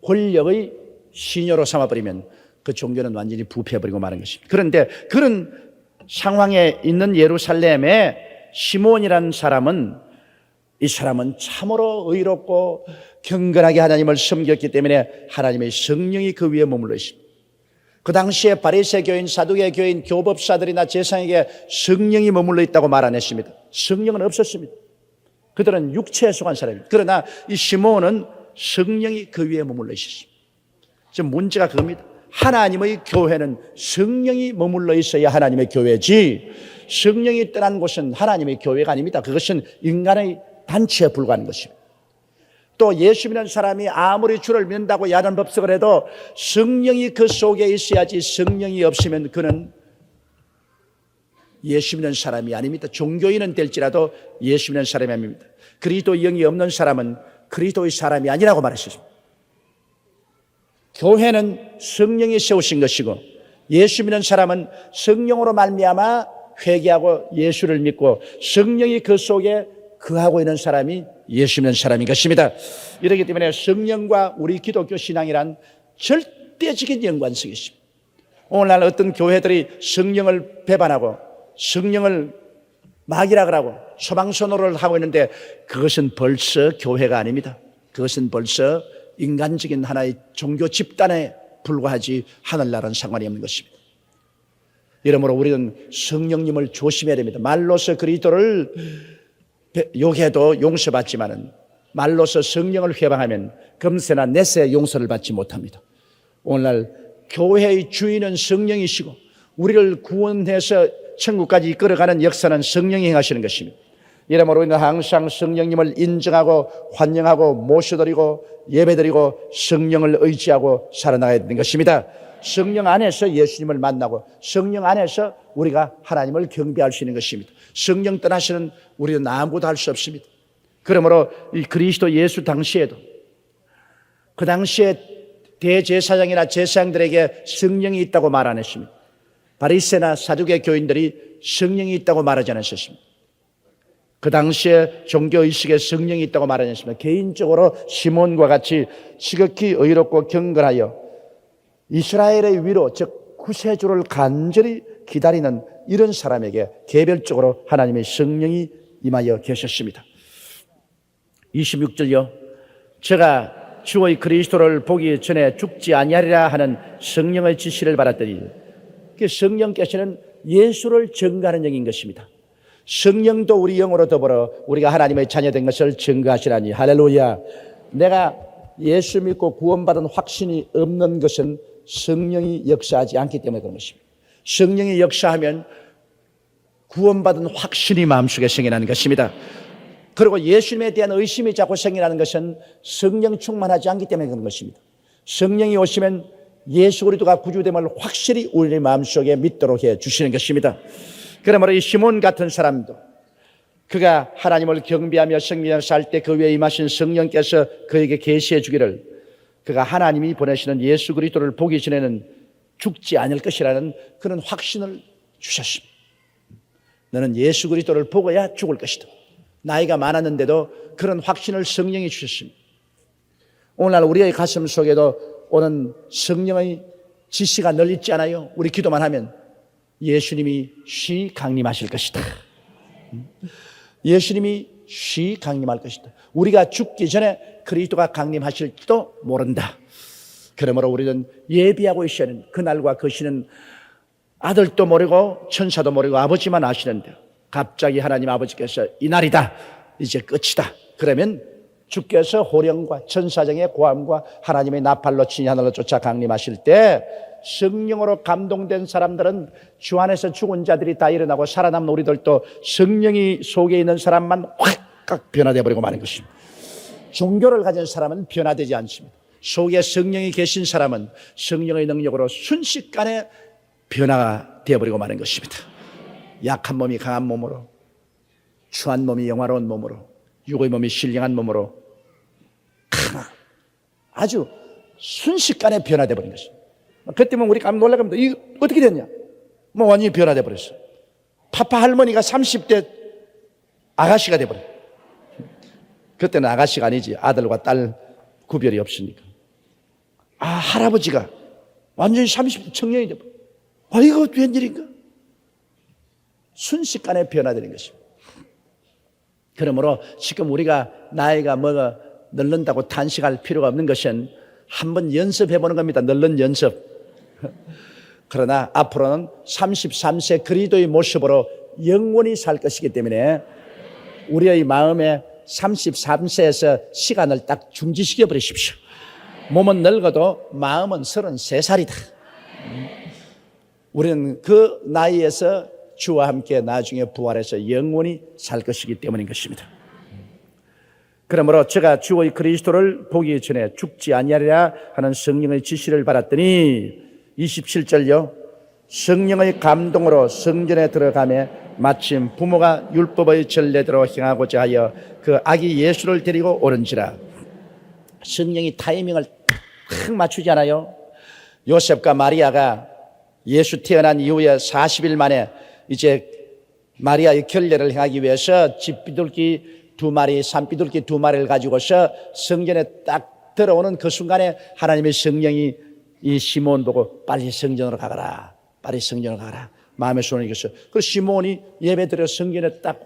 권력의 신여로 삼아버리면 그 종교는 완전히 부패해버리고 마는 것입니다. 그런데 그런 상황에 있는 예루살렘의 시몬이라는 사람은, 이 사람은 참으로 의롭고 경건하게 하나님을 섬겼기 때문에 하나님의 성령이 그 위에 머물러 있습니다. 그 당시에 바리새 교인, 사두개 교인, 교법사들이나 제사장에게 성령이 머물러 있다고 말 안 했습니다. 성령은 없었습니다. 그들은 육체에 속한 사람입니다. 그러나 이 시몬은 성령이 그 위에 머물러 있었습니다. 지금 문제가 그겁니다. 하나님의 교회는 성령이 머물러 있어야 하나님의 교회지, 성령이 떠난 곳은 하나님의 교회가 아닙니다. 그것은 인간의 단체에 불과한 것입니다. 또 예수 믿는 사람이 아무리 주를 믿는다고 야단 법석을 해도 성령이 그 속에 있어야지, 성령이 없으면 그는 예수 믿는 사람이 아닙니다. 종교인은 될지라도 예수 믿는 사람이 아닙니다. 그리스도의 영이 없는 사람은 그리스도의 사람이 아니라고 말했습니다. 교회는 성령이 세우신 것이고, 예수 믿는 사람은 성령으로 말미암아 회개하고 예수를 믿고 성령이 그 속에 거하고 있는 사람이 예수 믿는 사람인 것입니다. 이렇기 때문에 성령과 우리 기독교 신앙이란 절대적인 연관성이 있습니다. 오늘날 어떤 교회들이 성령을 배반하고 성령을 마귀라고 하고 소방선호를 하고 있는데, 그것은 벌써 교회가 아닙니다. 그것은 벌써 인간적인 하나의 종교 집단에 불과하지 하늘나라는 상관이 없는 것입니다. 이러므로 우리는 성령님을 조심해야 됩니다. 말로서 그리스도를 욕해도 용서받지만은 말로서 성령을 회방하면 금세나 내세 용서를 받지 못합니다. 오늘날 교회의 주인은 성령이시고 우리를 구원해서 천국까지 이끌어가는 역사는 성령이 행하시는 것입니다. 이러므로 우리는 항상 성령님을 인정하고 환영하고 모셔드리고 예배드리고 성령을 의지하고 살아나가야 되는 것입니다. 성령 안에서 예수님을 만나고 성령 안에서 우리가 하나님을 경배할 수 있는 것입니다. 성령 떠나시는 우리는 아무것도 할 수 없습니다. 그러므로 이 그리스도 예수 당시에도, 그 당시에 대제사장이나 제사장들에게 성령이 있다고 말 안 했습니다. 바리새나 사두개 교인들이 성령이 있다고 말하지 않았습니다. 그 당시에 종교의식에 성령이 있다고 말 안 했습니다. 개인적으로 시몬과 같이 지극히 의롭고 경건하여 이스라엘의 위로, 즉 구세주를 간절히 기다리는 이런 사람에게 개별적으로 하나님의 성령이 임하여 계셨습니다. 26절요. 제가 주의 그리스도를 보기 전에 죽지 아니하리라 하는 성령의 지시를 받았더니, 그 성령께서는 예수를 증거하는 영인 것입니다. 성령도 우리 영으로 더불어 우리가 하나님의 자녀된 것을 증거하시라니. 할렐루야. 내가 예수 믿고 구원받은 확신이 없는 것은 성령이 역사하지 않기 때문에 그런 것입니다. 성령이 역사하면 구원받은 확신이 마음속에 생겨나는 것입니다. 그리고 예수님에 대한 의심이 자꾸 생겨나는 것은 성령 충만하지 않기 때문에 그런 것입니다. 성령이 오시면 예수 그리스도가 구주됨을 확실히 우리 마음속에 믿도록 해 주시는 것입니다. 그러므로 이 시몬 같은 사람도 그가 하나님을 경배하며 성령을 살 때 그 위에 임하신 성령께서 그에게 계시해 주기를, 그가 하나님이 보내시는 예수 그리스도를 보기 전에는 죽지 않을 것이라는 그런 확신을 주셨습니다. 너는 예수 그리스도를 보고야 죽을 것이다. 나이가 많았는데도 그런 확신을 성령이 주셨습니다. 오늘날 우리의 가슴 속에도 오는 성령의 지시가 늘 있지 않아요? 우리 기도만 하면 예수님이 쉬 강림하실 것이다. 예수님이 쉬 강림할 것이다. 우리가 죽기 전에 그리스도가 강림하실지도 모른다. 그러므로 우리는 예비하고 있어야 하는, 그날과 그 시는 아들도 모르고 천사도 모르고 아버지만 아시는데 갑자기 하나님 아버지께서 이날이다, 이제 끝이다, 그러면 주께서 호령과 천사장의 고함과 하나님의 나팔로 친히 하늘로 쫓아 강림하실 때 성령으로 감동된 사람들은 주 안에서 죽은 자들이 다 일어나고 살아남은 우리들도 성령이 속에 있는 사람만 확 변화되어 버리고 마는 것입니다. 종교를 가진 사람은 변화되지 않습니다. 속에 성령이 계신 사람은 성령의 능력으로 순식간에 변화가 되어버리고 마는 것입니다. 약한 몸이 강한 몸으로, 추한 몸이 영화로운 몸으로, 육의 몸이 신령한 몸으로 아주 순식간에 변화돼 버린 것입니다. 그때면 우리 깜짝 놀라갑니다. 이거 어떻게 됐냐? 뭐 완전히 변화돼 버렸어. 파파 할머니가 30대 아가씨가 돼 버려. 그때는 아가씨가 아니지, 아들과 딸 구별이 없으니까. 할아버지가 완전히 30대 청년이 돼 버려. 이거 웬일인가? 순식간에 변화되는 것입니다. 그러므로 지금 우리가 나이가 뭐가 늙는다고 탄식할 필요가 없는 것은 한번 연습해 보는 겁니다. 늙는 연습. 그러나 앞으로는 33세 그리스도의 모습으로 영원히 살 것이기 때문에 우리의 마음에 33세에서 시간을 딱 중지시켜 버리십시오. 몸은 늙어도 마음은 33살이다. 우리는 그 나이에서 주와 함께 나중에 부활해서 영원히 살 것이기 때문인 것입니다. 그러므로 제가 주의 그리스도를 보기 전에 죽지 아니하리라 하는 성령의 지시를 받았더니 27절요. 성령의 감동으로 성전에 들어가며 마침 부모가 율법의 전례대로 행하고자 하여 그 아기 예수를 데리고 오는지라. 성령이 타이밍을 딱 맞추지 않아요? 요셉과 마리아가 예수 태어난 이후에 40일 만에 이제 마리아의 결례를 행하기 위해서 집비둘기 2마리, 산비둘기 2마리를 가지고서 성전에 딱 들어오는 그 순간에 하나님의 성령이 이 시몬 보고 빨리 성전으로 가거라. 빨리 성전으로 가라. 마음의 소원이 있었어요. 그래서 시몬이 예배드려 성전에 딱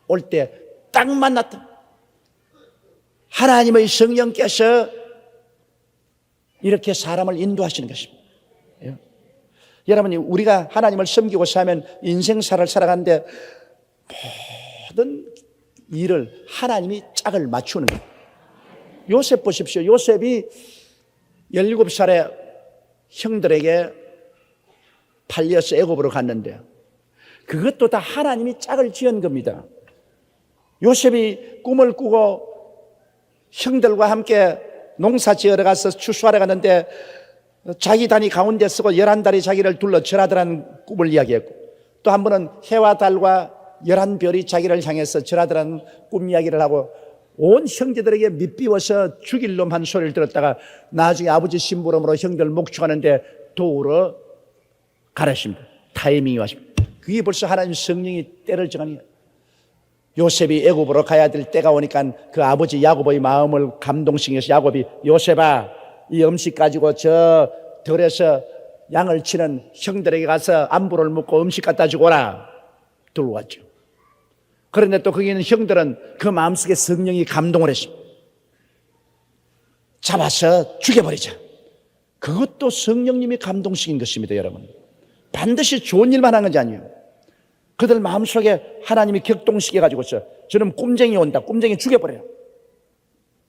올 때 딱 만났다. 하나님의 성령께서 이렇게 사람을 인도하시는 것입니다. 여러분이 우리가 하나님을 섬기고 살면 인생사를 살아가는데 모든 일을 하나님이 짝을 맞추는 거예요. 요셉 보십시오. 요셉이 17살에 형들에게 팔려서 애굽으로 갔는데 그것도 다 하나님이 짝을 지은 겁니다. 요셉이 꿈을 꾸고 형들과 함께 농사 지으러 가서 추수하러 갔는데 자기 단이 가운데 쓰고 11달이 자기를 둘러 절하더라는 꿈을 이야기했고, 또 한 번은 해와 달과 11별이 자기를 향해서 절하더라는 꿈 이야기를 하고 온 형제들에게 밑비워서 죽일 놈 한 소리를 들었다가 나중에 아버지 심부름으로 형들 목축하는데 도우러 가르칩니다. 타이밍이 왔습니다. 그게 벌써 하나님 성령이 때를 정하는 거예요. 요셉이 애굽으로 가야 될 때가 오니까 그 아버지 야곱의 마음을 감동시켜서 야곱이 요셉아, 이 음식 가지고 저 들에서 양을 치는 형들에게 가서 안부를 묻고 음식 갖다 주고 오라. 들고 왔죠. 그런데 또 거기 있는 형들은 그 마음속에 성령이 감동을 했습니다. 잡아서 죽여버리자. 그것도 성령님이 감동시킨 것입니다, 여러분. 반드시 좋은 일만 한 것이 아니에요. 그들 마음속에 하나님이 격동시켜가지고서 저는 꿈쟁이 온다. 꿈쟁이 죽여버려요.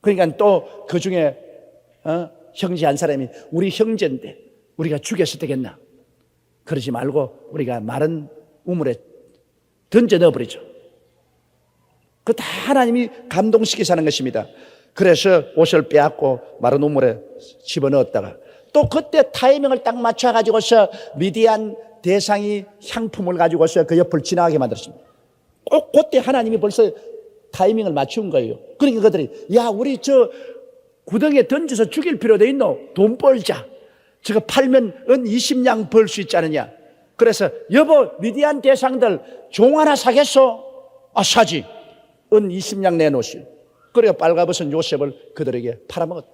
그러니까 또 그 중에 형제 한 사람이 우리 형제인데 우리가 죽여서 되겠나? 그러지 말고 우리가 마른 우물에 던져 넣어버리죠. 그 다 하나님이 감동시켜서 하는 것입니다. 그래서 옷을 빼앗고 마른 우물에 집어넣었다가 또 그때 타이밍을 딱 맞춰가지고서 미디안 대상이 향품을 가지고서 그 옆을 지나가게 만들었습니다. 꼭 그때 하나님이 벌써 타이밍을 맞춘 거예요. 그러니까 그들이 야 우리 저 구덩이에 던져서 죽일 필요도 있노? 돈 벌자. 저거 팔면 은 20냥 벌 수 있지 않느냐. 그래서 여보 미디안 대상들 종 하나 사겠소? 사지. 은 20냥 내놓으시오. 그래서 빨가벗은 요셉을 그들에게 팔아먹었다.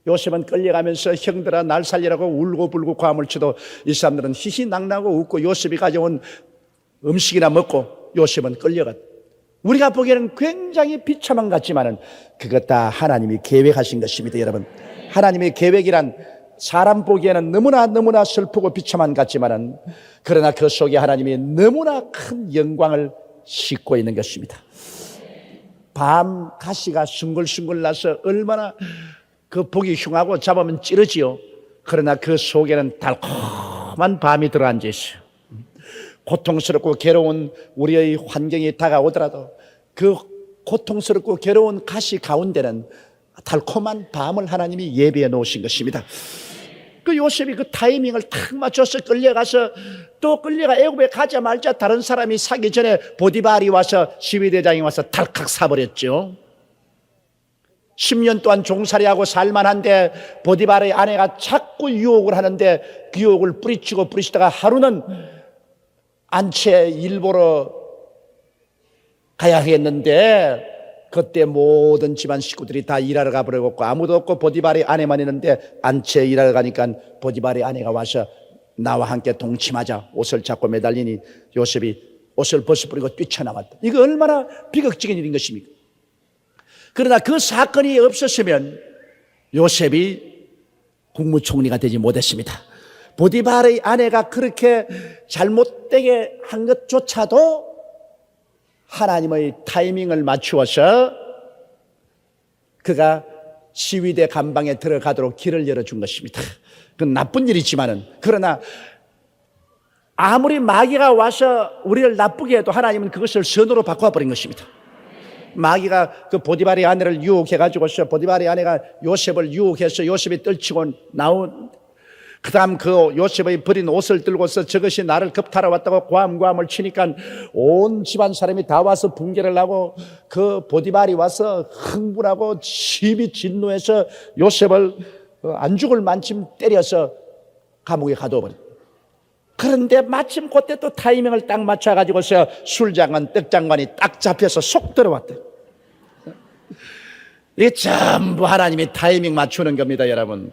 요셉은 끌려가면서 형들아 날 살리라고 울고 불고 고함을 치도 이 사람들은 희희낙낙하고 웃고 요셉이 가져온 음식이나 먹고 요셉은 끌려갔다. 우리가 보기에는 굉장히 비참한 것 같지만은 그것 다 하나님이 계획하신 것입니다, 여러분. 하나님의 계획이란 사람 보기에는 너무나 슬프고 비참한 것 같지만은 그러나 그 속에 하나님이 너무나 큰 영광을 싣고 있는 것입니다. 밤 가시가 숭글숭글 나서 얼마나 그 보기 흉하고 잡으면 찌르지요. 그러나 그 속에는 달콤한 밤이 들어앉아 있어요. 고통스럽고 괴로운 우리의 환경이 다가오더라도 그 고통스럽고 괴로운 가시 가운데는 달콤한 밤을 하나님이 예비해 놓으신 것입니다. 그 요셉이 그 타이밍을 탁 맞춰서 끌려가서 또 끌려가 애굽에 가자마자 다른 사람이 사기 전에 보디발이 와서 시위대장이 와서 달칵 사버렸죠. 10년 동안 종살이하고 살만한데 보디발의 아내가 자꾸 유혹을 하는데 그 유혹을 뿌리치다가 하루는 안채 일보러 가야 하겠는데 그때 모든 집안 식구들이 다 일하러 가버렸고 아무도 없고 보디발의 아내만 있는데 안채 일하러 가니까 보디발의 아내가 와서 나와 함께 동침하자 옷을 잡고 매달리니 요셉이 옷을 벗어버리고 뛰쳐나왔다. 이거 얼마나 비극적인 일인 것입니까? 그러나 그 사건이 없었으면 요셉이 국무총리가 되지 못했습니다. 보디발의 아내가 그렇게 잘못되게 한 것조차도 하나님의 타이밍을 맞추어서 그가 시위대 감방에 들어가도록 길을 열어준 것입니다. 그건 나쁜 일이지만은, 그러나 아무리 마귀가 와서 우리를 나쁘게 해도 하나님은 그것을 선으로 바꿔버린 것입니다. 마귀가 그 보디발의 아내를 유혹해가지고서 보디발의 아내가 요셉을 유혹해서 요셉이 떨치고 나온, 그 다음 그 요셉의 버린 옷을 들고서 저것이 나를 겁탈하 왔다고 고함을 치니까 온 집안 사람이 다 와서 붕괴를 하고 그 보디발이 와서 흥분하고 심히 진노해서 요셉을 안 죽을 만큼 때려서 감옥에 가둬버린. 그런데 마침 그때 또 타이밍을 딱 맞춰가지고서 술장관, 떡장관이 딱 잡혀서 속 들어왔대. 이게 전부 하나님이 타이밍 맞추는 겁니다, 여러분.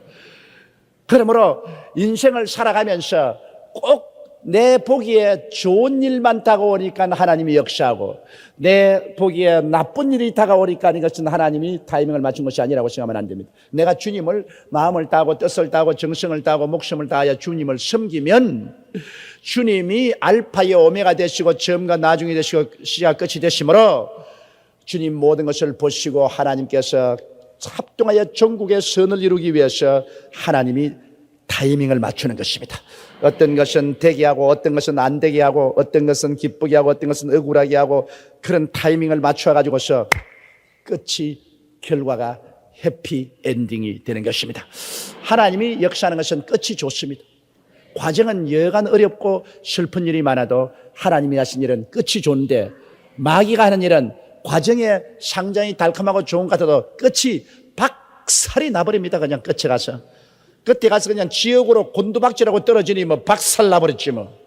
그러므로 인생을 살아가면서 꼭 내 보기에 좋은 일만 다가오니까 하나님이 역사하고 내 보기에 나쁜 일이 다가오니까 이것은 하나님이 타이밍을 맞춘 것이 아니라고 생각하면 안 됩니다. 내가 주님을 마음을 다하고 뜻을 다하고 정성을 다하고 목숨을 다하여 주님을 섬기면 주님이 알파의 오메가 되시고 처음과 나중이 되시고 시작 끝이 되시므로 주님 모든 것을 보시고 하나님께서 합동하여 전국의 선을 이루기 위해서 하나님이 타이밍을 맞추는 것입니다. 어떤 것은 되게 하고 어떤 것은 안 되게 하고 어떤 것은 기쁘게 하고 어떤 것은 억울하게 하고 그런 타이밍을 맞춰 가지고서 끝이 결과가 해피 엔딩이 되는 것입니다. 하나님이 역사하는 것은 끝이 좋습니다. 과정은 여간 어렵고 슬픈 일이 많아도 하나님이 하신 일은 끝이 좋은데 마귀가 하는 일은 과정에 상당히 달콤하고 좋은 것 같아도 끝이 박살이 나버립니다. 그냥 끝에 가서. 그때 가서 그냥 지옥으로 곤두박질하고 떨어지니 뭐 박살 나버렸지 뭐.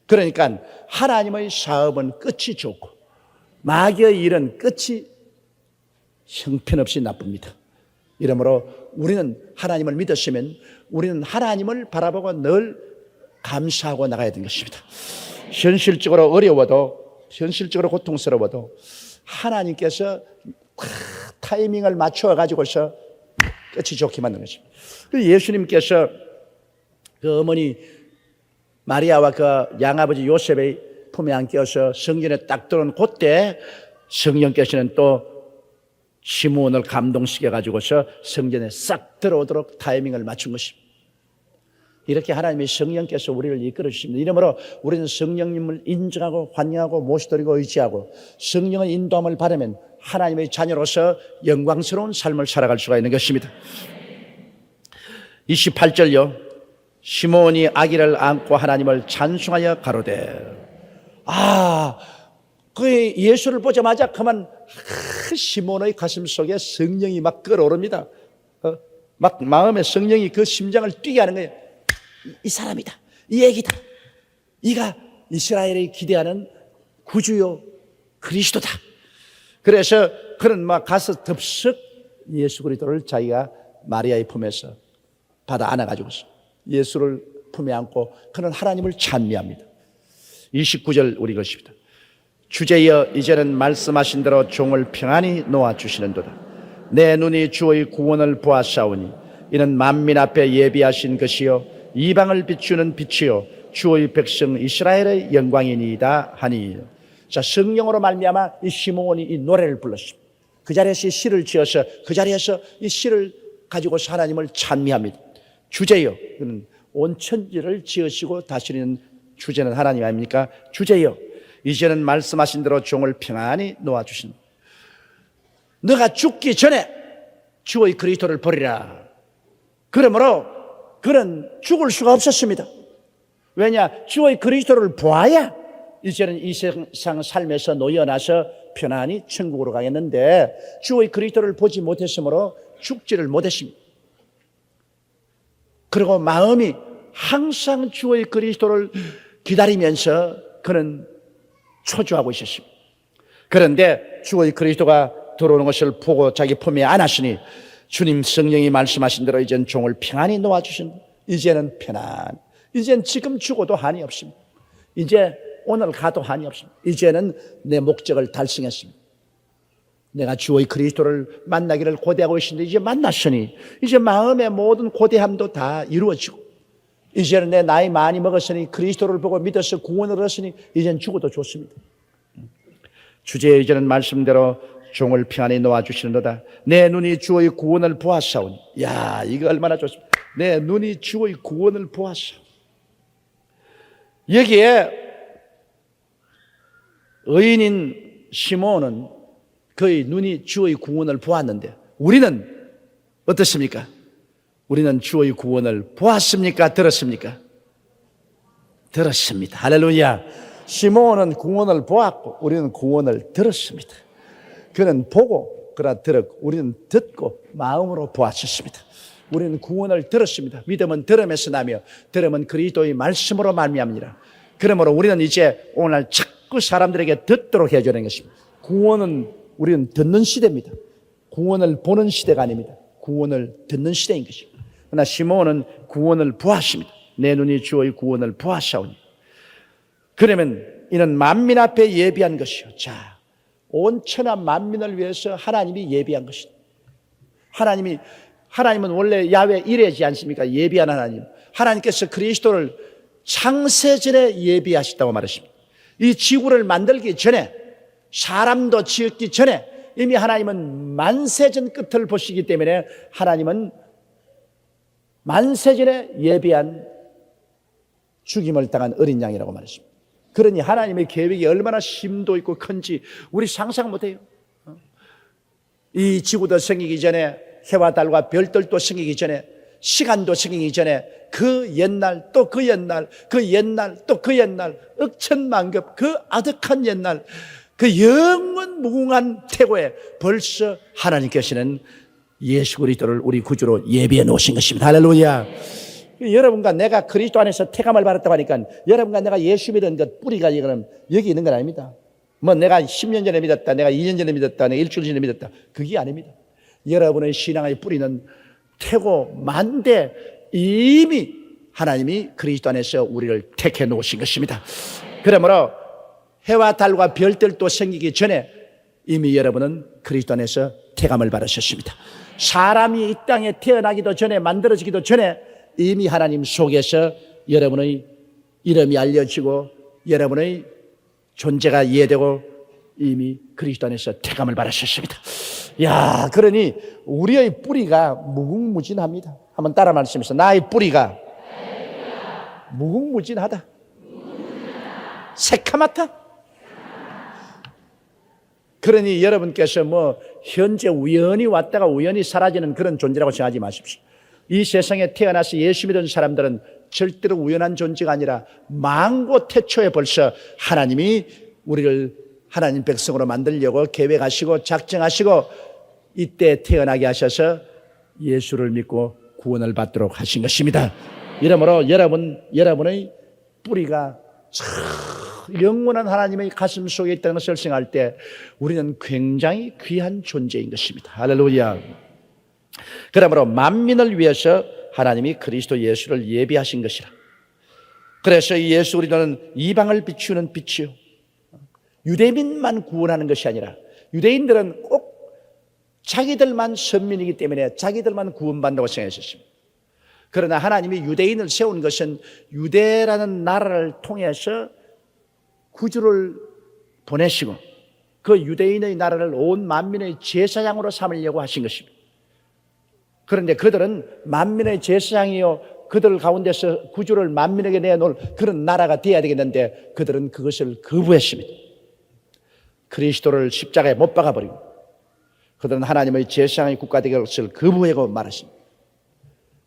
그러니까 하나님의 사업은 끝이 좋고 마귀의 일은 끝이 형편없이 나쁩니다. 이러므로 우리는 하나님을 믿었으면 우리는 하나님을 바라보고 늘 감사하고 나가야 되는 것입니다. 현실적으로 어려워도 현실적으로 고통스러워도 하나님께서 타이밍을 맞춰 가지고서 끝이 좋게 만든 것입니다. 예수님께서 그 어머니 마리아와 그 양아버지 요셉의 품에 안겨서 성전에 딱 들어온 그때 성령께서는 또 시므온을 감동시켜 가지고서 성전에 싹 들어오도록 타이밍을 맞춘 것입니다. 이렇게 하나님의 성령께서 우리를 이끌어 주십니다. 이러므로 우리는 성령님을 인정하고 환영하고 모시드리고 의지하고 성령의 인도함을 받으면 하나님의 자녀로서 영광스러운 삶을 살아갈 수가 있는 것입니다. 28절요. 시므온이 아기를 안고 하나님을 찬송하여 가로되. 그 예수를 보자마자 그만 시므온의 가슴 속에 성령이 막 끓어오릅니다. 막 마음에 성령이 그 심장을 뛰게 하는 거예요. 이 사람이다. 이 애기다. 이가 이스라엘이 기대하는 구주요 그리스도다. 그래서 그는 막 가서 덥석 예수 그리스도를 자기가 마리아의 품에서 받아 안아가지고서 예수를 품에 안고 그는 하나님을 찬미합니다. 29절 우리 것입니다. 주제여 이제는 말씀하신 대로 종을 평안히 놓아주시는도다. 내 눈이 주의 구원을 보았사오니 이는 만민 앞에 예비하신 것이요 이방을 비추는 빛이요 주의 백성 이스라엘의 영광이니이다 하니. 자, 성령으로 말미암아 이 시므온이 이 노래를 불렀습니다. 그 자리에서 시를 지어서 그 자리에서 이 시를 가지고서 하나님을 찬미합니다. 주제여, 온 천지를 지으시고 다스리는 주제는 하나님 아닙니까? 주제여, 이제는 말씀하신 대로 종을 평안히 놓아주신. 너가 죽기 전에 주의 그리스도를 버리라. 그러므로 그는 죽을 수가 없었습니다. 왜냐? 주의 그리스도를 보아야 이제는 이 세상 삶에서 놓여나서 편안히 천국으로 가겠는데 주의 그리스도를 보지 못했으므로 죽지를 못했습니다. 그리고 마음이 항상 주의 그리스도를 기다리면서 그는 초조하고 있었습니다. 그런데 주의 그리스도가 들어오는 것을 보고 자기 품에 안았으니 주님 성령이 말씀하신 대로 이제는 종을 평안히 놓아주신다. 이제는 편안. 이제는 지금 죽어도 한이 없습니다. 이제 오늘 가도 한이 없습니다. 이제는 내 목적을 달성했습니다. 내가 주의 그리스도를 만나기를 고대하고 있는데 이제 만났으니 이제 마음의 모든 고대함도 다 이루어지고 이제는 내 나이 많이 먹었으니 그리스도를 보고 믿어서 구원을 얻었으니 이제는 죽어도 좋습니다. 주제의 이제는 말씀대로 종을 평안히 놓아주시는도다. 내 눈이 주의 구원을 보았사오니. 야, 이거 얼마나 좋습니다. 내 눈이 주의 구원을 보았사. 여기에 의인인 시몬은 그의 눈이 주의 구원을 보았는데 우리는 어떻습니까? 우리는 주의 구원을 보았습니까? 들었습니까? 들었습니다. 할렐루야. 시몬은 구원을 보았고 우리는 구원을 들었습니다. 그는 보고 그러나 들었고 우리는 듣고 마음으로 보았습니다. 우리는 구원을 들었습니다. 믿음은 들음에서 나며 들음은 그리스도의 말씀으로 말미암니라. 그러므로 우리는 이제 오늘 자꾸 사람들에게 듣도록 해야 되는 것입니다. 구원은 우리는 듣는 시대입니다. 구원을 보는 시대가 아닙니다. 구원을 듣는 시대인 것입니다. 그러나 시몬은 구원을 보았습니다. 내 눈이 주의 구원을 보았사오니. 그러면 이는 만민 앞에 예비한 것이요. 자, 온 천하 만민을 위해서 하나님이 예비한 것이다. 하나님은 원래 야훼 이레지 않습니까? 예비한 하나님. 하나님께서 그리스도를 창세전에 예비하셨다고 말했습니다. 이 지구를 만들기 전에 사람도 지었기 전에 이미 하나님은 만세전 끝을 보시기 때문에 하나님은 만세전에 예비한 죽임을 당한 어린 양이라고 말했습니다. 그러니 하나님의 계획이 얼마나 심도 있고 큰지 우리 상상 못해요. 이 지구도 생기기 전에 해와 달과 별들도 생기기 전에 시간도 생기기 전에 그 옛날 또 그 옛날 그 옛날 또 그 옛날 억천만급 그 아득한 옛날 그 영원 무궁한 태고에 벌써 하나님께서는 예수 그리스도를 우리 구주로 예비해 놓으신 것입니다. 할렐루야. 여러분과 내가 그리스도 안에서 택함을 받았다고 하니까 여러분과 내가 예수 믿은 것 뿌리가 여기 있는 건 아닙니다. 뭐 내가 10년 전에 믿었다, 내가 2년 전에 믿었다, 내가 일주일 전에 믿었다, 그게 아닙니다. 여러분의 신앙의 뿌리는 태고 만대 이미 하나님이 그리스도 안에서 우리를 택해 놓으신 것입니다. 그러므로 해와 달과 별들도 생기기 전에 이미 여러분은 그리스도 안에서 택함을 받으셨습니다. 사람이 이 땅에 태어나기도 전에 만들어지기도 전에 이미 하나님 속에서 여러분의 이름이 알려지고 여러분의 존재가 이해되고 이미 그리스도 안에서 택함을 받으셨습니다. 야, 그러니 우리의 뿌리가 무궁무진합니다. 한번 따라 말씀해서 나의 뿌리가 무궁무진하다. 새카맣다. 그러니 여러분께서 뭐 현재 우연히 왔다가 우연히 사라지는 그런 존재라고 생각하지 마십시오. 이 세상에 태어나서 예수 믿는 사람들은 절대로 우연한 존재가 아니라 만고 태초에 벌써 하나님이 우리를 하나님 백성으로 만들려고 계획하시고 작정하시고 이때 태어나게 하셔서 예수를 믿고 구원을 받도록 하신 것입니다. 이러므로 여러분의 뿌리가 영원한 하나님의 가슴 속에 있다는 것을 생각할 때 우리는 굉장히 귀한 존재인 것입니다. 할렐루야. 그러므로 만민을 위해서 하나님이 그리스도 예수를 예비하신 것이라. 그래서 이 예수 그리스도는 이방을 비추는 빛이요, 유대민만 구원하는 것이 아니라 유대인들은 꼭 자기들만 선민이기 때문에 자기들만 구원받는다고 생각했습니다. 그러나 하나님이 유대인을 세운 것은 유대라는 나라를 통해서 구주를 보내시고 그 유대인의 나라를 온 만민의 제사장으로 삼으려고 하신 것입니다. 그런데 그들은 만민의 제사장이요 그들 가운데서 구주를 만민에게 내놓을 그런 나라가 되어야 되겠는데 그들은 그것을 거부했습니다. 그리스도를 십자가에 못 박아버리고 그들은 하나님의 제사장의 국가 되게 할 것을 거부하고 말했습니다.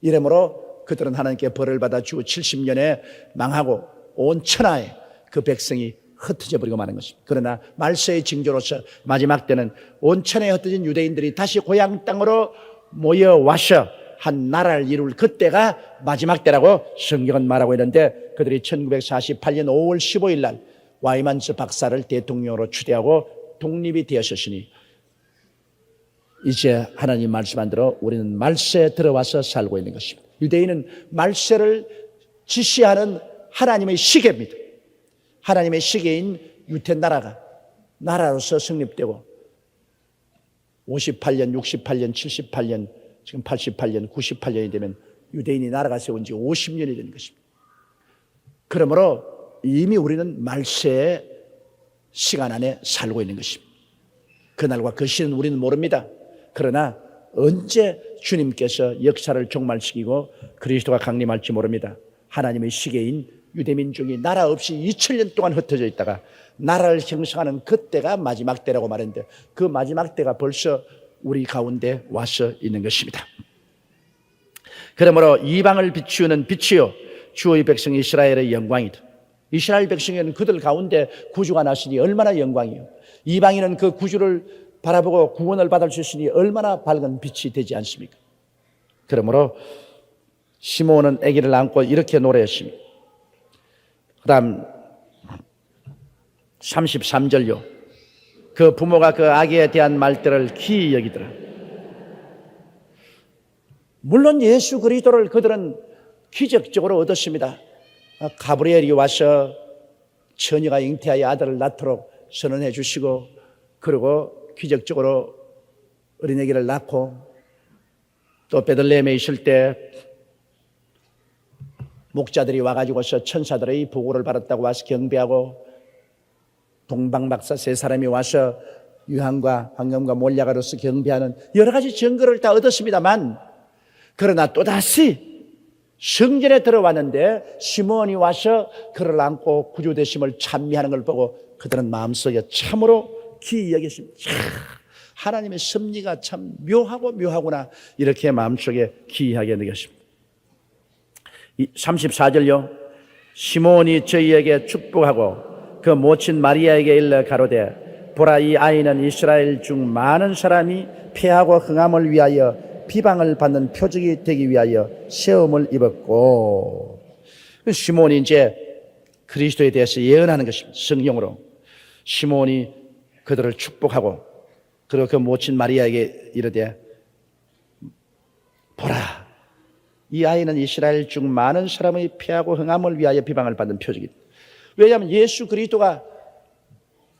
이러므로 그들은 하나님께 벌을 받아 주고 70년에 망하고 온 천하에 그 백성이 흩어져 버리고 마는 것입니다. 그러나 말세의 징조로서 마지막 때는 온천에 흩어진 유대인들이 다시 고향 땅으로 모여와서 한 나라를 이룰 그때가 마지막 때라고 성경은 말하고 있는데, 그들이 1948년 5월 15일 날 와이만스 박사를 대통령으로 추대하고 독립이 되었으니 이제 하나님 말씀한 대로 우리는 말세에 들어와서 살고 있는 것입니다. 유대인은 말세를 지시하는 하나님의 시계입니다. 하나님의 시계인 유태 나라로서 성립되고 58년, 68년, 78년, 지금 88년, 98년이 되면 유대인이 나라가 세운 지 50년이 되는 것입니다. 그러므로 이미 우리는 말세의 시간 안에 살고 있는 것입니다. 그날과 그 시는 우리는 모릅니다. 그러나 언제 주님께서 역사를 종말시키고 그리스도가 강림할지 모릅니다. 하나님의 시계인 유대민족이 나라 없이 2000년 동안 흩어져 있다가 나라를 형성하는 그때가 마지막 때라고 말했는데, 그 마지막 때가 벌써 우리 가운데 와서 있는 것입니다. 그러므로 이방을 비추는 빛이요 주의 백성 이스라엘의 영광이다. 이스라엘 백성에는 그들 가운데 구주가 나시니 얼마나 영광이요, 이방인은 그 구주를 바라보고 구원을 받을 수 있으니 얼마나 밝은 빛이 되지 않습니까? 그러므로 시므온은 아기를 안고 이렇게 노래했습니다. 그 다음 33절요. 그 부모가 그 아기에 대한 말들을 기이 여기더라. 물론 예수 그리스도를 그들은 기적적으로 얻었습니다. 가브리엘이 와서 처녀가 잉태하여 아들을 낳도록 선언해 주시고, 그리고 기적적으로 어린아기를 낳고, 또 베들레헴에 있을 때 목자들이 와가지고서 천사들의 보고를 받았다고 와서 경배하고, 동방박사 3사람이 와서 유한과 황금과 몰약으로서 경배하는 여러 가지 증거를 다 얻었습니다만, 그러나 또다시 성전에 들어왔는데 시므온이 와서 그를 안고 구주되심을 찬미하는 걸 보고 그들은 마음속에 참으로 기이 여겼습니다. 하나님의 섭리가 참 묘하구나, 이렇게 마음속에 기이하게 느꼈습니다. 34절요. 시므온이 저희에게 축복하고 그 모친 마리아에게 일러 가로되, 보라, 이 아이는 이스라엘 중 많은 사람이 패하고 흥함을 위하여 비방을 받는 표적이 되기 위하여 시험을 입었고, 시므온이 이제 그리스도에 대해서 예언하는 것입니다. 성경으로 시므온이 그들을 축복하고, 그리고 그 모친 마리아에게 이르되, 보라, 이 아이는 이스라엘 중 많은 사람의 패하고 흥함을 위하여 비방을 받는 표적이다. 왜냐하면 예수 그리스도가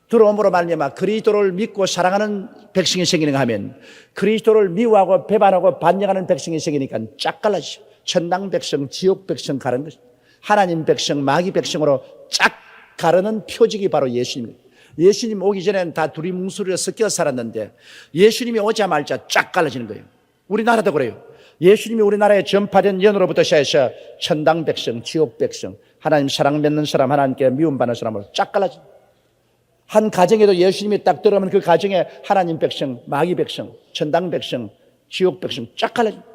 들어옴으로 말미암아 그리스도를 믿고 사랑하는 백성이 생기는가 하면, 그리스도를 미워하고 배반하고 반역하는 백성이 생기니까 짝 갈라지죠. 천당 백성, 지옥 백성 가르는 것입니다. 하나님 백성, 마귀 백성으로 짝 가르는 표적이 바로 예수님입니다. 예수님 오기 전에는 다 둘이 뭉술이로 섞여 살았는데 예수님이 오자마자 쫙 갈라지는 거예요. 우리나라도 그래요. 예수님이 우리나라에 전파된 연으로부터 시작해서 천당 백성, 지옥 백성, 하나님 사랑 맺는 사람, 하나님께 미움받는 사람으로 쫙 갈라집니다. 한 가정에도 예수님이 딱 들어오면 그 가정에 하나님 백성, 마귀 백성, 천당 백성, 지옥 백성 쫙 갈라집니다.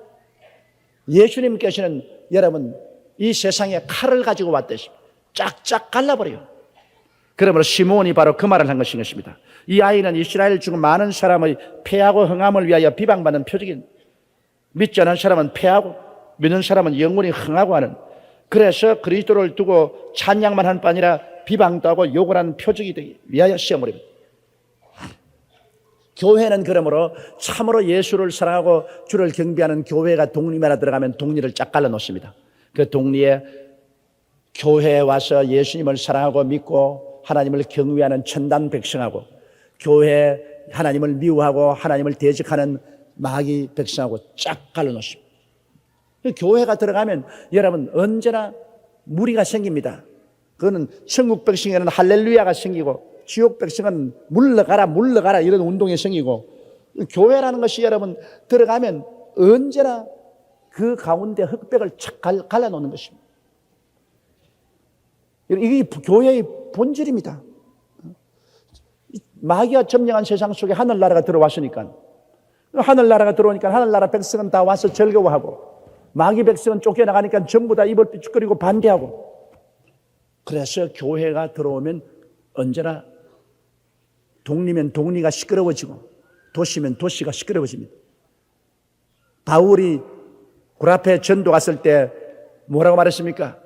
예수님께서는 여러분 이 세상에 칼을 가지고 왔듯이 쫙쫙 갈라버려요. 그러므로 시므온이 바로 그 말을 한 것입니다. 이 아이는 이스라엘 중 많은 사람의 패하고 흥함을 위하여 비방받는 표적입니다. 믿지 않은 사람은 패하고 믿는 사람은 영원히 흥하고 하는, 그래서 그리스도를 두고 찬양만 하는 뿐 아니라 비방도 하고 욕을 하는 표적이 되기 위하여 시험을 입니다. 교회는 그러므로 참으로 예수를 사랑하고 주를 경배하는 교회가 독립하나 들어가면 독리를 쫙 갈라놓습니다. 그 독리에 교회에 와서 예수님을 사랑하고 믿고 하나님을 경외하는 천당 백성하고, 교회에 하나님을 미워하고 하나님을 대적하는 마귀 백성하고 쫙 갈라놓습니다. 교회가 들어가면 여러분 언제나 무리가 생깁니다. 그거는 천국 백성에는 할렐루야가 생기고 지옥 백성은 물러가라 이런 운동이 생기고, 교회라는 것이 여러분 들어가면 언제나 그 가운데 흑백을 착 갈라놓는 것입니다. 이게 교회의 본질입니다. 마귀가 점령한 세상 속에 하늘나라가 들어왔으니까, 하늘나라가 들어오니까 하늘나라 백성은 다 와서 즐거워하고, 마귀 백성은 쫓겨나가니까 전부 다 입을 삐죽거리고 반대하고, 그래서 교회가 들어오면 언제나 동리면 동리가 시끄러워지고 도시면 도시가 시끄러워집니다. 바울이 굴 앞에 전도 갔을 때 뭐라고 말했습니까?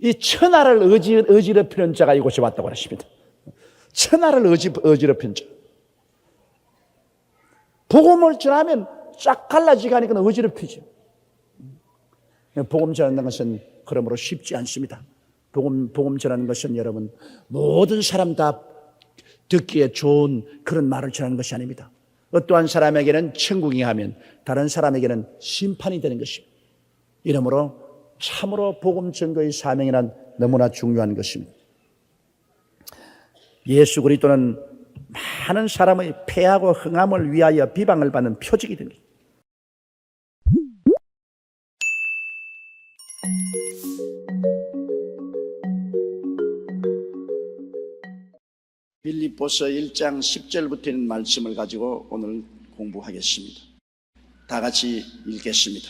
이 천하를 어지럽히는 자가 이곳에 왔다고 하십니다. 천하를 어지럽히는 자. 복음을 전하면 쫙 갈라지게 하니까 어지럽히죠. 복음 전하는 것은 그러므로 쉽지 않습니다. 복음 전하는 것은 여러분 모든 사람 다 듣기에 좋은 그런 말을 전하는 것이 아닙니다. 어떠한 사람에게는 천국이 하면 다른 사람에게는 심판이 되는 것입니다. 이러므로 참으로 복음 전거의 사명이란 너무나 중요한 것입니다. 예수 그리스도는 많은 사람의 폐하고 흥함을 위하여 비방을 받는 표적이 됩니다. 빌립보서 1장 10절부터 있는 말씀을 가지고 오늘 공부하겠습니다. 다 같이 읽겠습니다.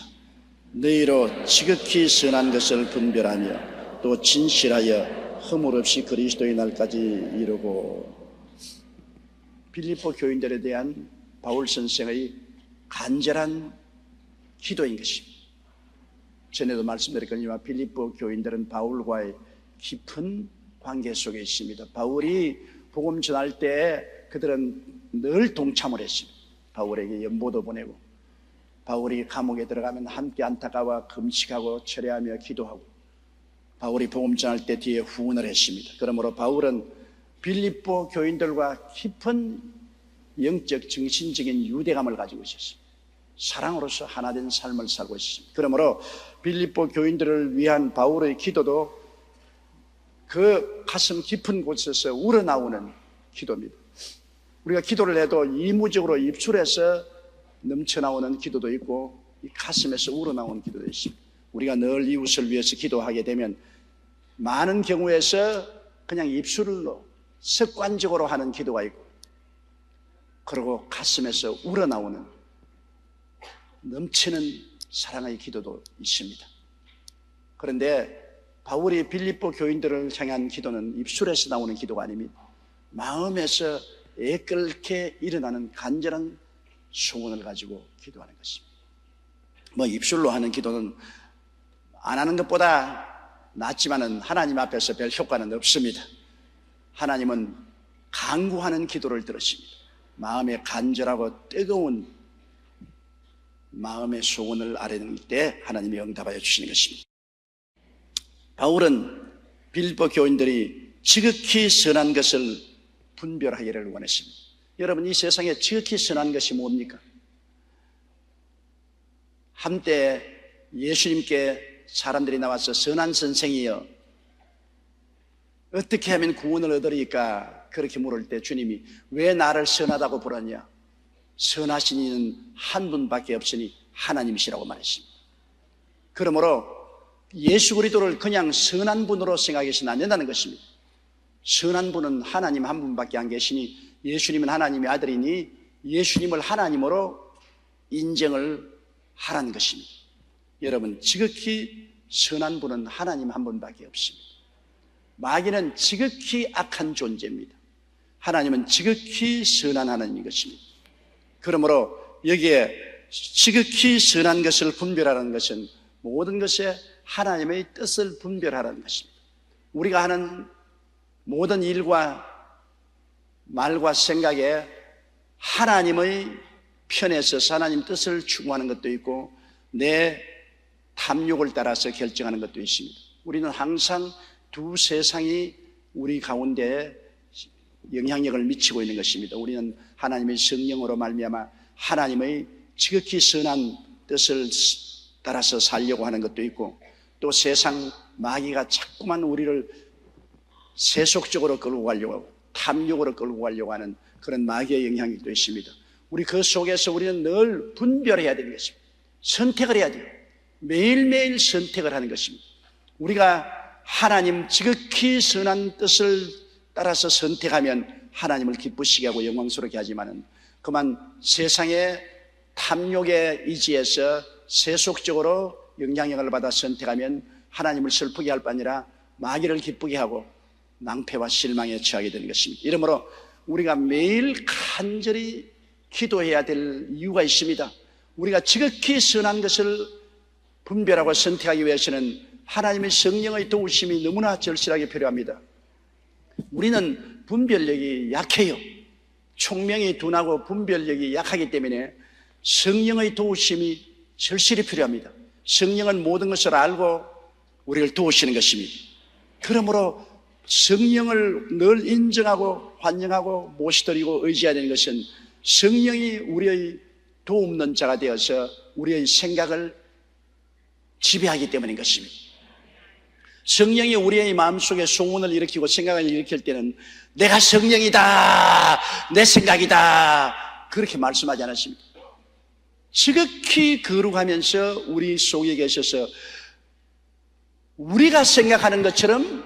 너희로 지극히 선한 것을 분별하며 또 진실하여 허물 없이 그리스도의 날까지 이루고. 빌립보 교인들에 대한 바울 선생의 간절한 기도인 것입니다. 전에도 말씀드렸거니와 빌립보 교인들은 바울과의 깊은 관계 속에 있습니다. 바울이 복음 전할 때 그들은 늘 동참을 했습니다. 바울에게 연보도 보내고, 바울이 감옥에 들어가면 함께 안타까워 금식하고 철회하며 기도하고, 바울이 복음 전할 때 뒤에 후원을 했습니다. 그러므로 바울은 빌립보 교인들과 깊은 영적 정신적인 유대감을 가지고 있었습니다. 사랑으로서 하나 된 삶을 살고 있습니다. 그러므로 빌립보 교인들을 위한 바울의 기도도 그 가슴 깊은 곳에서 우러나오는 기도입니다. 우리가 기도를 해도 이무적으로 입술에서 넘쳐나오는 기도도 있고 이 가슴에서 우러나오는 기도도 있습니다. 우리가 늘 이웃을 위해서 기도하게 되면 많은 경우에서 그냥 입술로 습관적으로 하는 기도가 있고, 그리고 가슴에서 우러나오는 넘치는 사랑의 기도도 있습니다. 그런데 바울이 빌립보 교인들을 향한 기도는 입술에서 나오는 기도가 아닙니다. 마음에서 애끓게 일어나는 간절한 소원을 가지고 기도하는 것입니다. 입술로 하는 기도는 안 하는 것보다 낫지만은 하나님 앞에서 별 효과는 없습니다. 하나님은 간구하는 기도를 들으십니다. 마음에 간절하고 뜨거운 마음의 소원을 아뢰는 때 하나님이 응답하여 주시는 것입니다. 바울은 빌립보 교인들이 지극히 선한 것을 분별하기를 원했습니다. 여러분, 이 세상에 지극히 선한 것이 뭡니까? 한때 예수님께 사람들이 나와서 선한 선생이여 어떻게 하면 구원을 얻으리까 그렇게 물을 때 주님이 왜 나를 선하다고 부르냐? 선하신 이는 한 분밖에 없으니 하나님이시라고 말했습니다. 그러므로 예수 그리스도를 그냥 선한 분으로 생각해서는 안 된다는 것입니다. 선한 분은 하나님 한 분밖에 안 계시니 예수님은 하나님의 아들이니 예수님을 하나님으로 인정을 하라는 것입니다. 여러분, 지극히 선한 분은 하나님 한 분밖에 없습니다. 마귀는 지극히 악한 존재입니다. 하나님은 지극히 선한 하나님인 것입니다. 그러므로 여기에 지극히 선한 것을 분별하라는 것은 모든 것에 하나님의 뜻을 분별하라는 것입니다. 우리가 하는 모든 일과 말과 생각에 하나님의 편에 서서 하나님 뜻을 추구하는 것도 있고 내 탐욕을 따라서 결정하는 것도 있습니다. 우리는 항상 두 세상이 우리 가운데 영향력을 미치고 있는 것입니다. 우리는 하나님의 성령으로 말미암아 하나님의 지극히 선한 뜻을 따라서 살려고 하는 것도 있고, 또 세상 마귀가 자꾸만 우리를 세속적으로 끌고 가려고 하고 탐욕으로 끌고 가려고 하는 그런 마귀의 영향력도 있습니다. 우리 그 속에서 우리는 늘 분별해야 되는 것입니다. 선택을 해야 돼요. 매일매일 선택을 하는 것입니다. 우리가 하나님 지극히 선한 뜻을 따라서 선택하면 하나님을 기쁘시게 하고 영광스럽게 하지만은 그만 세상의 탐욕에 의지해서 세속적으로 영향력을 받아 선택하면 하나님을 슬프게 할 뿐 아니라 마귀를 기쁘게 하고 낭패와 실망에 처하게 되는 것입니다. 이러므로 우리가 매일 간절히 기도해야 될 이유가 있습니다. 우리가 지극히 선한 것을 분별하고 선택하기 위해서는 하나님의 성령의 도우심이 너무나 절실하게 필요합니다. 우리는 분별력이 약해요. 총명이 둔하고 분별력이 약하기 때문에 성령의 도우심이 절실히 필요합니다. 성령은 모든 것을 알고 우리를 도우시는 것입니다. 그러므로 성령을 늘 인정하고 환영하고 모시드리고 의지해야 되는 것은 성령이 우리의 도움는 자가 되어서 우리의 생각을 지배하기 때문인 것입니다. 성령이 우리의 마음속에 소원을 일으키고 생각을 일으킬 때는 내가 성령이다, 내 생각이다, 그렇게 말씀하지 않았습니다. 지극히 거룩하면서 우리 속에 계셔서 우리가 생각하는 것처럼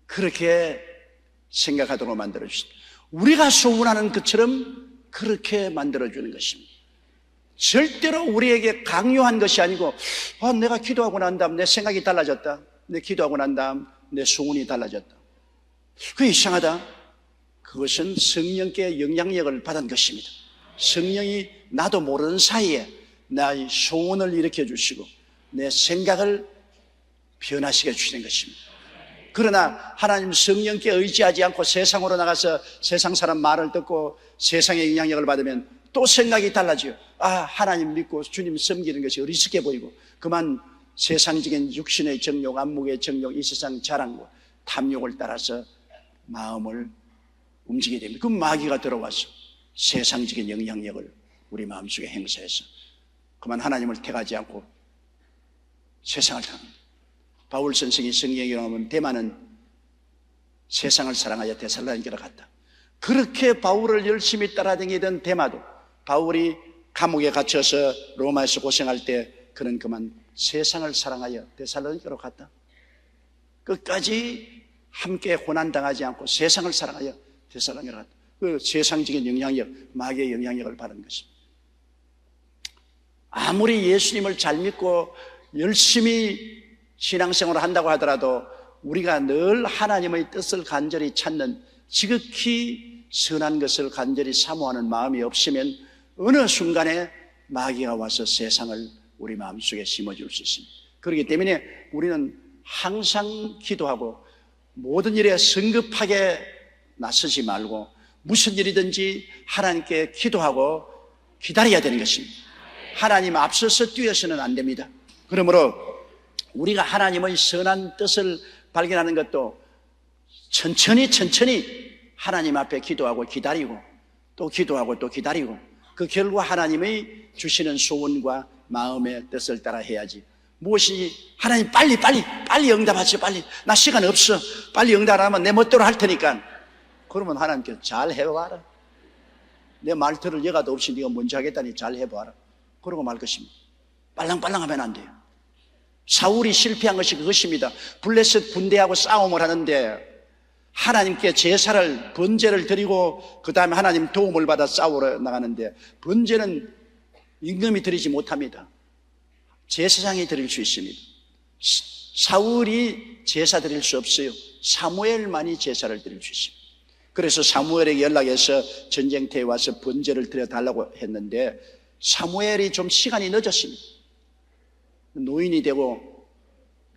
그렇게 생각하도록 만들어주십니다. 우리가 소원하는 것처럼 그렇게 만들어주는 것입니다. 절대로 우리에게 강요한 것이 아니고 내가 기도하고 난 다음 내 생각이 달라졌다, 내 기도하고 난 다음 내 소원이 달라졌다, 그게 이상하다. 그것은 성령께 영향력을 받은 것입니다. 성령이 나도 모르는 사이에 나의 소원을 일으켜 주시고 내 생각을 변화시켜 주시는 것입니다. 그러나 하나님 성령께 의지하지 않고 세상으로 나가서 세상 사람 말을 듣고 세상의 영향력을 받으면 또 생각이 달라져요. 하나님 믿고 주님 섬기는 것이 어리석게 보이고 그만 세상적인 육신의 정욕, 안목의 정욕, 이 세상 자랑과 탐욕을 따라서 마음을 움직이게 됩니다. 그 마귀가 들어와서 세상적인 영향력을 우리 마음속에 행사해서 그만 하나님을 택하지 않고 세상을 택합니다. 바울 선생이 성경에 나오면 데마는 세상을 사랑하여 데살로니가로 갔다. 그렇게 바울을 열심히 따라다니던 데마도 바울이 감옥에 갇혀서 로마에서 고생할 때 그는 그만 세상을 사랑하여 데살로니가로 갔다. 끝까지 함께 고난당하지 않고 세상을 사랑하여 데살로니가로 갔다. 그 세상적인 영향력, 마귀의 영향력을 받은 것입니다. 아무리 예수님을 잘 믿고 열심히 신앙생활을 한다고 하더라도 우리가 늘 하나님의 뜻을 간절히 찾는 지극히 선한 것을 간절히 사모하는 마음이 없으면 어느 순간에 마귀가 와서 세상을 우리 마음속에 심어줄 수 있습니다. 그렇기 때문에 우리는 항상 기도하고 모든 일에 성급하게 나서지 말고 무슨 일이든지 하나님께 기도하고 기다려야 되는 것입니다. 하나님 앞서서 뛰어서는 안 됩니다. 그러므로 우리가 하나님의 선한 뜻을 발견하는 것도 천천히 하나님 앞에 기도하고 기다리고 또 기도하고 또 기다리고 그 결과 하나님의 주시는 소원과 마음의 뜻을 따라 해야지. 무엇이 하나님 빨리 응답하세요. 빨리 나 시간 없어. 빨리 응답하면 내 멋대로 할 테니까. 그러면 하나님께서 잘 해봐라. 내 말 들을 여가도 없이 네가 먼저 하겠다니 잘 해봐라. 그러고 말 것입니다. 빨랑빨랑하면 안 돼요. 사울이 실패한 것이 그것입니다. 블레셋 군대하고 싸움을 하는데 하나님께 제사를 번제를 드리고 그 다음에 하나님 도움을 받아 싸우러 나가는데 번제는 임금이 드리지 못합니다. 제사장이 드릴 수 있습니다. 사울이 제사 드릴 수 없어요. 사무엘만이 제사를 드릴 수 있습니다. 그래서 사무엘에게 연락해서 전쟁터에 와서 번제를 드려달라고 했는데 사무엘이 좀 시간이 늦었습니다. 노인이 되고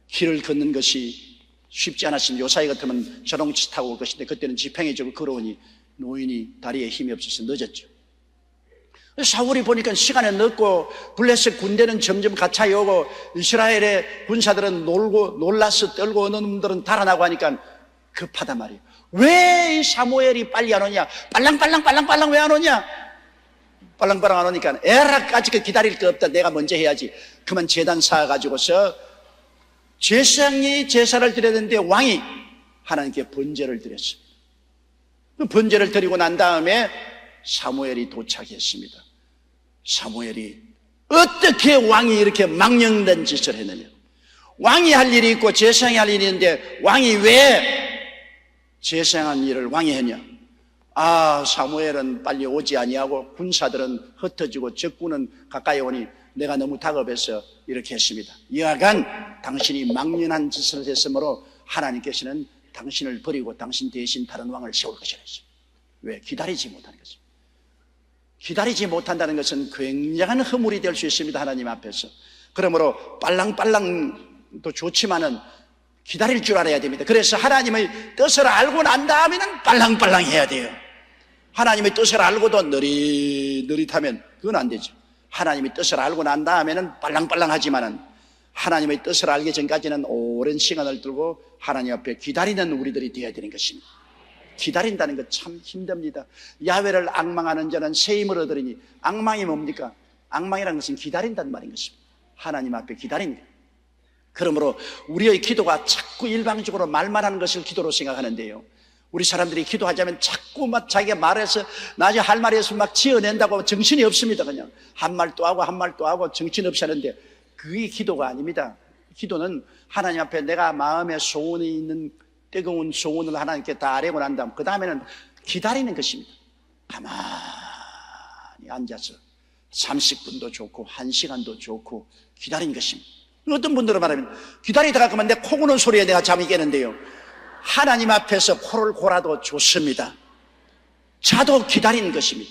길을 걷는 것이 쉽지 않았습니다. 요사이 같으면 자동차 타고 올 것인데 그때는 지팡이 좀 걸어오니 노인이 다리에 힘이 없어서 늦었죠. 사울이 보니까 시간이 늦고 블레셋 군대는 점점 가차이 오고 이스라엘의 군사들은 놀라서 떨고 어느 놈들은 달아나고 하니까 급하단 말이에요. 왜 이 사무엘이 빨리 안 오냐? 빨랑 왜 안 오냐? 빨랑 안 오니까 에라까지 기다릴 거 없다. 내가 먼저 해야지. 그만 제단 쌓아가지고서 제사장이 제사를 드려야 되는데 왕이 하나님께 번제를 드렸습니다. 그 번제를 드리고 난 다음에 사무엘이 도착했습니다. 사무엘이 어떻게 왕이 이렇게 망령된 짓을 했느냐? 왕이 할 일이 있고 제사장이 할 일이 있는데 왕이 왜 제사장한 일을 왕이 했냐? 사무엘은 빨리 오지 아니하고 군사들은 흩어지고 적군은 가까이 오니 내가 너무 다급해서 이렇게 했습니다. 여하간 당신이 망령한 짓을 했으므로 하나님께서는 당신을 버리고 당신 대신 다른 왕을 세울 것이라 했습니다. 왜? 기다리지 못하는 것입니다. 기다리지 못한다는 것은 굉장한 허물이 될 수 있습니다. 하나님 앞에서. 그러므로 빨랑빨랑도 좋지만은 기다릴 줄 알아야 됩니다. 그래서 하나님의 뜻을 알고 난 다음에는 빨랑빨랑 해야 돼요. 하나님의 뜻을 알고도 느릿느릿하면 그건 안 되죠. 하나님의 뜻을 알고 난 다음에는 빨랑빨랑 하지만은 하나님의 뜻을 알기 전까지는 오랜 시간을 두고 하나님 앞에 기다리는 우리들이 되어야 되는 것입니다. 기다린다는 것 참 힘듭니다. 야훼를 앙망하는 자는 새 힘을 얻으리니, 앙망이 뭡니까? 앙망이라는 것은 기다린다는 말인 것입니다. 하나님 앞에 기다립니다. 그러므로 우리의 기도가 자꾸 일방적으로 말만 하는 것을 기도로 생각하는데요, 우리 사람들이 기도하자면 자꾸 막 자기가 말해서 나중에 할 말이 없으면 막 지어낸다고 정신이 없습니다. 그냥 한 말 또 하고 한 말 또 하고 정신없이 하는데 그게 기도가 아닙니다. 기도는 하나님 앞에 내가 마음에 소원이 있는 뜨거운 소원을 하나님께 다 아뢰고 난 다음 그 다음에는 기다리는 것입니다. 가만히 앉아서 30분도 좋고 1시간도 좋고 기다리는 것입니다. 어떤 분들은 말하면 기다리다가 그만 내 코 고는 소리에 내가 잠이 깨는데요, 하나님 앞에서 코를 골아도 좋습니다. 자도 기다리는 것입니다.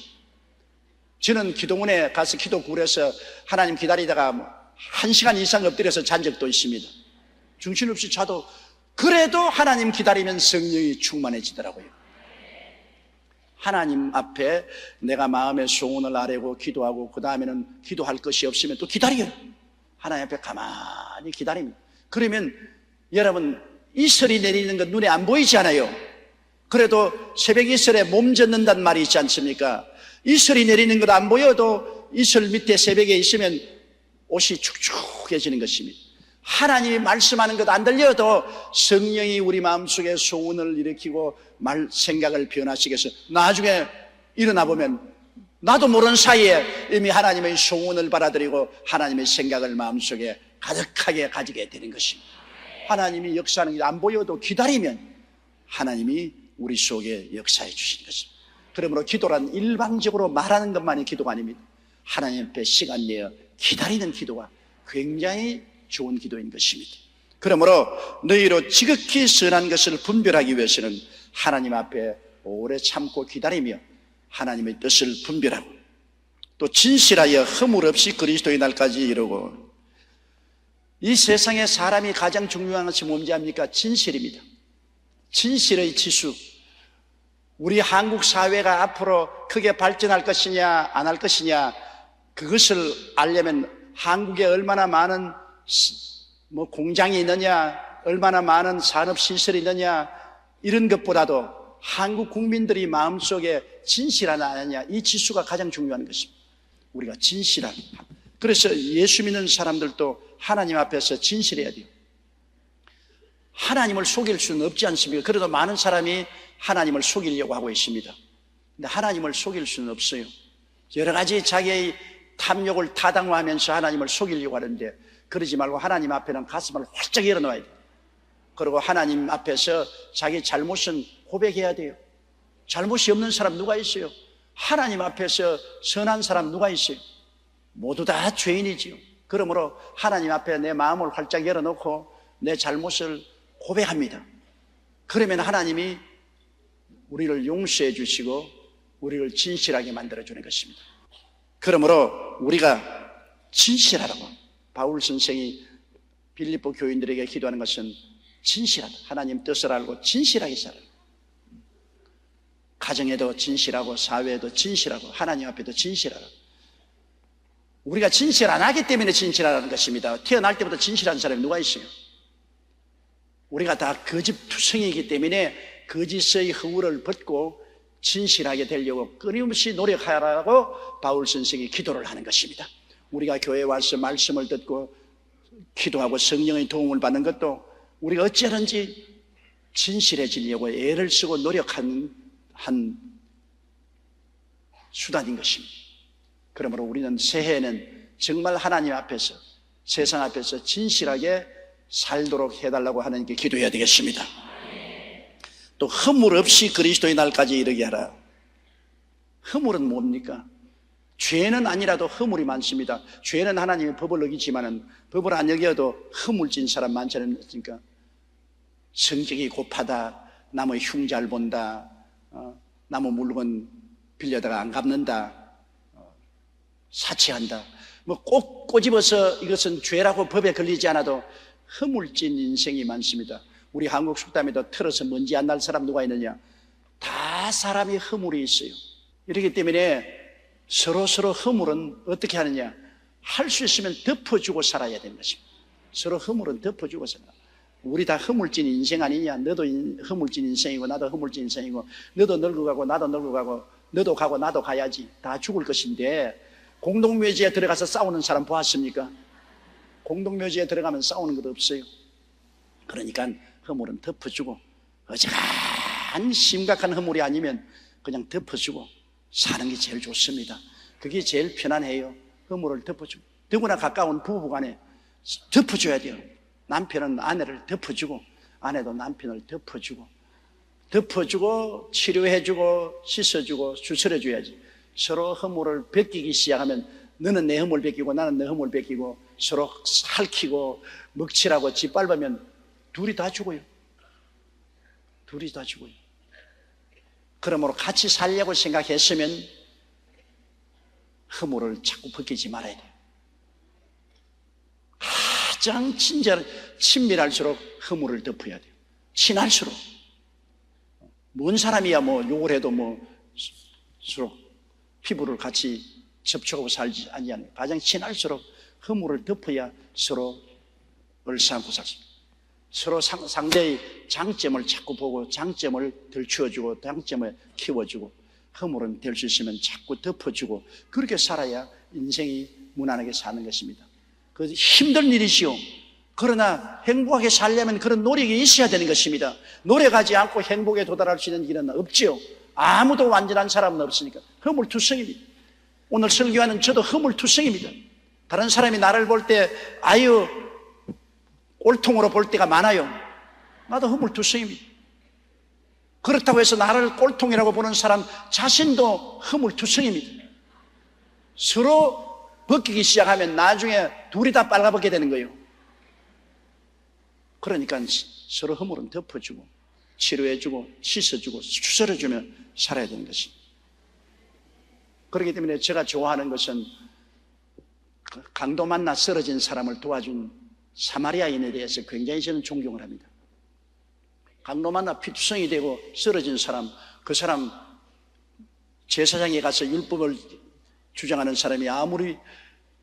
저는 기도문에 가서 기도 구울에서 하나님 기다리다가 1시간 이상 엎드려서 잔 적도 있습니다. 정신없이 자도. 그래도 하나님 기다리면 성령이 충만해지더라고요. 하나님 앞에 내가 마음의 소원을 아뢰고 기도하고 그 다음에는 기도할 것이 없으면 또 기다려요. 하나님 앞에 가만히 기다립니다. 그러면 여러분, 이슬이 내리는 건 눈에 안 보이지 않아요? 그래도 새벽 이슬에 몸 젖는다는 말이 있지 않습니까? 이슬이 내리는 것 안 보여도 이슬 밑에 새벽에 있으면 옷이 축축해지는 것입니다. 하나님이 말씀하는 것 안 들려도 성령이 우리 마음속에 소원을 일으키고 생각을 변화시켜서 나중에 일어나 보면 나도 모르는 사이에 이미 하나님의 소원을 받아들이고 하나님의 생각을 마음속에 가득하게 가지게 되는 것입니다. 하나님이 역사하는 게 안 보여도 기다리면 하나님이 우리 속에 역사해 주시는 것입니다. 그러므로 기도란 일방적으로 말하는 것만이 기도가 아닙니다. 하나님 앞에 시간 내어 기다리는 기도가 굉장히 좋은 기도인 것입니다. 그러므로 너희로 지극히 선한 것을 분별하기 위해서는 하나님 앞에 오래 참고 기다리며 하나님의 뜻을 분별하고 또 진실하여 허물 없이 그리스도의 날까지 이루고, 이 세상에 사람이 가장 중요한 것이 뭔지 압니까? 진실입니다. 진실의 지수. 우리 한국 사회가 앞으로 크게 발전할 것이냐 안 할 것이냐, 그것을 알려면 한국에 얼마나 많은 공장이 있느냐, 얼마나 많은 산업시설이 있느냐, 이런 것보다도 한국 국민들이 마음속에 진실하나 아니냐, 이 지수가 가장 중요한 것입니다. 우리가 진실한. 그래서 예수 믿는 사람들도 하나님 앞에서 진실해야 돼요. 하나님을 속일 수는 없지 않습니까? 그래도 많은 사람이 하나님을 속이려고 하고 있습니다. 근데 하나님을 속일 수는 없어요. 여러 가지 자기의 탐욕을 타당화하면서 하나님을 속이려고 하는데, 그러지 말고 하나님 앞에는 가슴을 활짝 열어놓아야 돼요. 그리고 하나님 앞에서 자기 잘못은 고백해야 돼요. 잘못이 없는 사람 누가 있어요? 하나님 앞에서 선한 사람 누가 있어요? 모두 다 죄인이지요. 그러므로 하나님 앞에 내 마음을 활짝 열어놓고 내 잘못을 고백합니다. 그러면 하나님이 우리를 용서해 주시고 우리를 진실하게 만들어주는 것입니다. 그러므로 우리가 진실하라고, 바울 선생이 빌립보 교인들에게 기도하는 것은 진실하다. 하나님 뜻을 알고 진실하게 살아라. 가정에도 진실하고 사회에도 진실하고 하나님 앞에도 진실하라. 우리가 진실 안 하기 때문에 진실하라는 것입니다. 태어날 때부터 진실한 사람이 누가 있어요? 우리가 다 거짓투성이기 때문에 거짓의 허울을 벗고 진실하게 되려고 끊임없이 노력하라고 바울 선생이 기도를 하는 것입니다. 우리가 교회에 와서 말씀을 듣고 기도하고 성령의 도움을 받는 것도 우리가 어찌하든지 진실해지려고 애를 쓰고 노력하는 한 수단인 것입니다. 그러므로 우리는 새해에는 정말 하나님 앞에서, 세상 앞에서 진실하게 살도록 해달라고 하나님께 기도해야 되겠습니다. 또 허물 없이 그리스도의 날까지 이르게 하라. 허물은 뭡니까? 죄는 아니라도 허물이 많습니다. 죄는 하나님의 법을 어기지만은 법을 안 어겨도 허물진 사람 많지 않습니까? 성격이 곱하다, 남의 흉 잘 본다, 남의 물건 빌려다가 안 갚는다, 사치한다, 뭐 꼭 꼬집어서 이것은 죄라고 법에 걸리지 않아도 허물진 인생이 많습니다. 우리 한국 속담에도 틀어서 먼지 안 날 사람 누가 있느냐? 다 사람이 허물이 있어요. 이렇기 때문에 서로 허물은 어떻게 하느냐? 할 수 있으면 덮어주고 살아야 되는 것입니다. 서로 허물은 덮어주고 살아. 우리 다 허물진 인생 아니냐? 너도 허물진 인생이고 나도 허물진 인생이고, 너도 늙어가고 나도 늙어가고, 너도 가고 나도 가야지. 다 죽을 것인데 공동묘지에 들어가서 싸우는 사람 보았습니까? 공동묘지에 들어가면 싸우는 것 없어요. 그러니까 허물은 덮어주고, 어지간한 심각한 허물이 아니면 그냥 덮어주고 사는 게 제일 좋습니다. 그게 제일 편안해요. 허물을 덮어주고. 더구나 가까운 부부간에 덮어줘야 돼요. 남편은 아내를 덮어주고, 아내도 남편을 덮어주고, 치료해주고, 씻어주고, 주설해줘야지. 서로 허물을 벗기기 시작하면 너는 내 허물 벗기고 나는 내 허물 벗기고 서로 핥히고 먹칠하고 짓밟으면 둘이 다 죽어요. 둘이 다 죽어요. 그러므로 같이 살려고 생각했으면 허물을 자꾸 벗기지 말아야 돼요. 가장 친밀할수록 허물을 덮어야 돼요. 친할수록. 먼 사람이야 뭐 욕을 해도 뭐 서로 피부를 같이 접촉하고 살지 아니하는, 가장 친할수록 허물을 덮어야 서로 얼싸안고 살습니다. 서로 상대의 장점을 자꾸 보고 장점을 들추어주고 장점을 키워주고, 허물은 될 수 있으면 자꾸 덮어주고, 그렇게 살아야 인생이 무난하게 사는 것입니다. 그 힘든 일이지요. 그러나 행복하게 살려면 그런 노력이 있어야 되는 것입니다. 노력하지 않고 행복에 도달할 수 있는 길은 없지요. 아무도 완전한 사람은 없으니까. 허물투성입니다. 오늘 설교하는 저도 허물투성입니다. 다른 사람이 나를 볼 때 아유 꼴통으로 볼 때가 많아요. 나도 허물투성입니다. 그렇다고 해서 나를 꼴통이라고 보는 사람 자신도 허물투성입니다. 서로 벗기기 시작하면 나중에 둘이 다 빨가벗게 되는 거예요. 그러니까 서로 허물은 덮어주고 치료해주고 씻어주고 추스러주며 살아야 되는 것입니다. 그렇기 때문에 제가 좋아하는 것은 강도 만나 쓰러진 사람을 도와준 사마리아인에 대해서 굉장히 저는 존경을 합니다. 강도 만나 피투성이 되고 쓰러진 사람, 그 사람 제사장에 가서 율법을 주장하는 사람이 아무리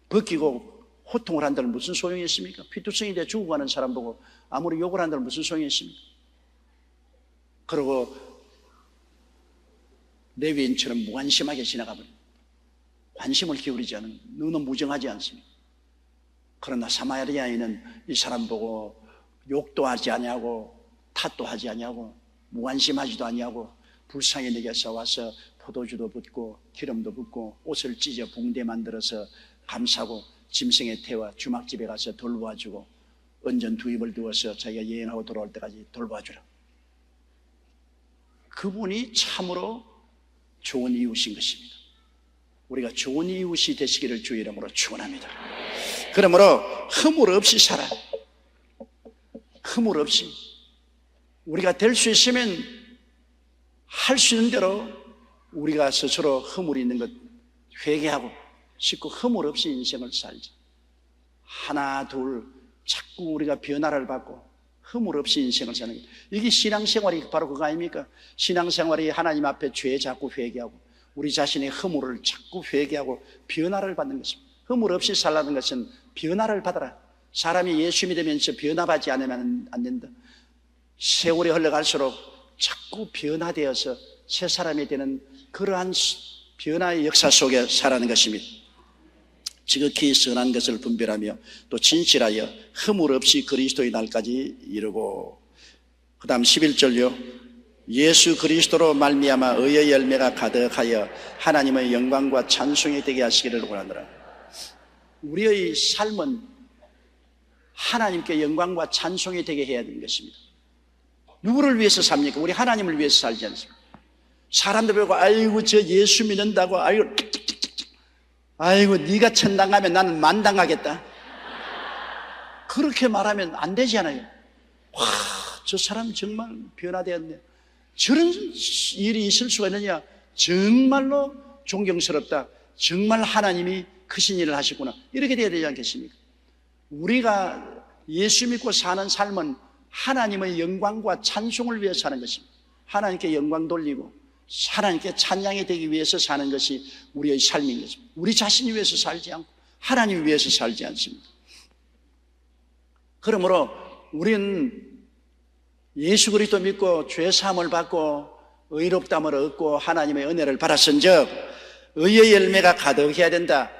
벗기고 호통을 한다면 무슨 소용이 있습니까? 피투성이 돼 죽어가는 사람 보고 아무리 욕을 한다면 무슨 소용이 있습니까? 그리고 레위인처럼 무관심하게 지나가버립니다. 관심을 기울이지 않은, 너는 무정하지 않습니다. 그러나 사마리아인은 이 사람 보고 욕도 하지 아니하고 탓도 하지 아니하고 무관심하지도 아니하고 불쌍히 내게서 와서 포도주도 붓고 기름도 붓고 옷을 찢어 붕대 만들어서 감싸고 짐승의 태와 주막집에 가서 돌보아주고 은전 두 입을 두어서 자기가 여행하고 돌아올 때까지 돌봐주라. 그분이 참으로 좋은 이웃인 것입니다. 우리가 좋은 이웃이 되시기를 주의 이름으로 축원합니다. 그러므로 허물 없이 살아. 허물 없이 우리가 될 수 있으면 할 수 있는 대로 우리가 스스로 허물이 있는 것 회개하고 씻고 허물 없이 인생을 살자. 하나 둘 자꾸 우리가 변화를 받고 허물 없이 인생을 사는 것, 이게 신앙생활이 바로 그거 아닙니까? 신앙생활이 하나님 앞에 죄 자꾸 회개하고 우리 자신의 허물을 자꾸 회개하고 변화를 받는 것입니다. 허물 없이 살라는 것은 변화를 받아라. 사람이 예수 믿으면서 변화받지 않으면 안 된다. 세월이 흘러갈수록 자꾸 변화되어서 새 사람이 되는 그러한 변화의 역사 속에 살아가는 것입니다. 지극히 선한 것을 분별하며 또 진실하여 허물 없이 그리스도의 날까지 이루고, 그 다음 11절요. 예수 그리스도로 말미암아 의의 열매가 가득하여 하나님의 영광과 찬송이 되게 하시기를 원하노라. 우리의 삶은 하나님께 영광과 찬송이 되게 해야 되는 것입니다. 누구를 위해서 삽니까? 우리 하나님을 위해서 살지 않습니까? 사람들 보고 아이고 저 예수 믿는다고 아이고 네가 천당 가면 나는 만당 가겠다, 그렇게 말하면 안 되잖아요. 와, 저 사람 정말 변화되었네. 저런 일이 있을 수가 있느냐. 정말로 존경스럽다. 정말 하나님이 크신 일을 하시구나. 이렇게 돼야 되지 않겠습니까? 우리가 예수 믿고 사는 삶은 하나님의 영광과 찬송을 위해서 사는 것입니다. 하나님께 영광 돌리고 하나님께 찬양이 되기 위해서 사는 것이 우리의 삶인 것입니다. 우리 자신을 위해서 살지 않고 하나님을 위해서 살지 않습니다. 그러므로 우리는 예수 그리스도 믿고 죄 사함을 받고 의롭다함을 얻고 하나님의 은혜를 받았은즉 의의 열매가 가득해야 된다.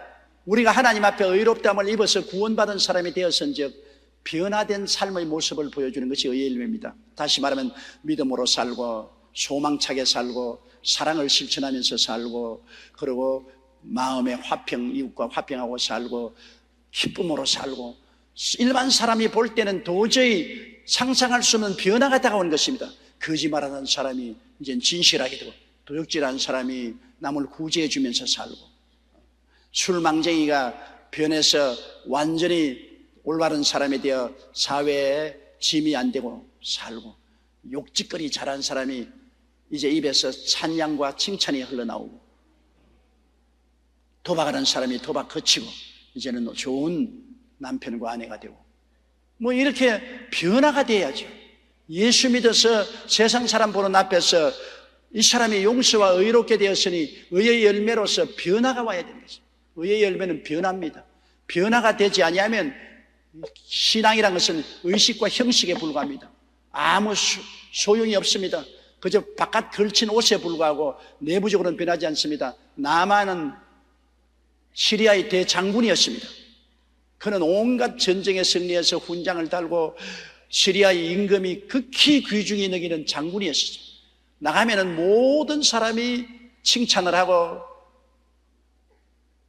우리가 하나님 앞에 의롭다함을 입어서 구원받은 사람이 되었은즉 변화된 삶의 모습을 보여주는 것이 의의 열매입니다. 다시 말하면 믿음으로 살고 소망차게 살고 사랑을 실천하면서 살고 그리고 마음의 화평, 이웃과 화평하고 살고 기쁨으로 살고 일반 사람이 볼 때는 도저히 상상할 수 없는 변화가 다가오는 것입니다. 거짓말하는 사람이 이제 진실하게 되고 도둑질하는 사람이 남을 구제해 주면서 살고 술망쟁이가 변해서 완전히 올바른 사람이 되어 사회에 짐이 안 되고 살고 욕짓거리 잘하는 사람이 이제 입에서 찬양과 칭찬이 흘러나오고 도박하는 사람이 도박 거치고 이제는 좋은 남편과 아내가 되고 뭐 이렇게 변화가 돼야죠. 예수 믿어서 세상 사람 보는 앞에서 이 사람이 용서와 의롭게 되었으니 의의 열매로서 변화가 와야 되는 것입니다. 의의 열매는 변화입니다. 변화가 되지 아니하면 신앙이란 것은 의식과 형식에 불과합니다. 아무 소용이 없습니다. 그저 바깥 걸친 옷에 불과하고 내부적으로는 변하지 않습니다. 나만은 시리아의 대장군이었습니다. 그는 온갖 전쟁에 승리해서 훈장을 달고 시리아의 임금이 극히 귀중히 여기는 장군이었습니다. 나가면은 모든 사람이 칭찬을 하고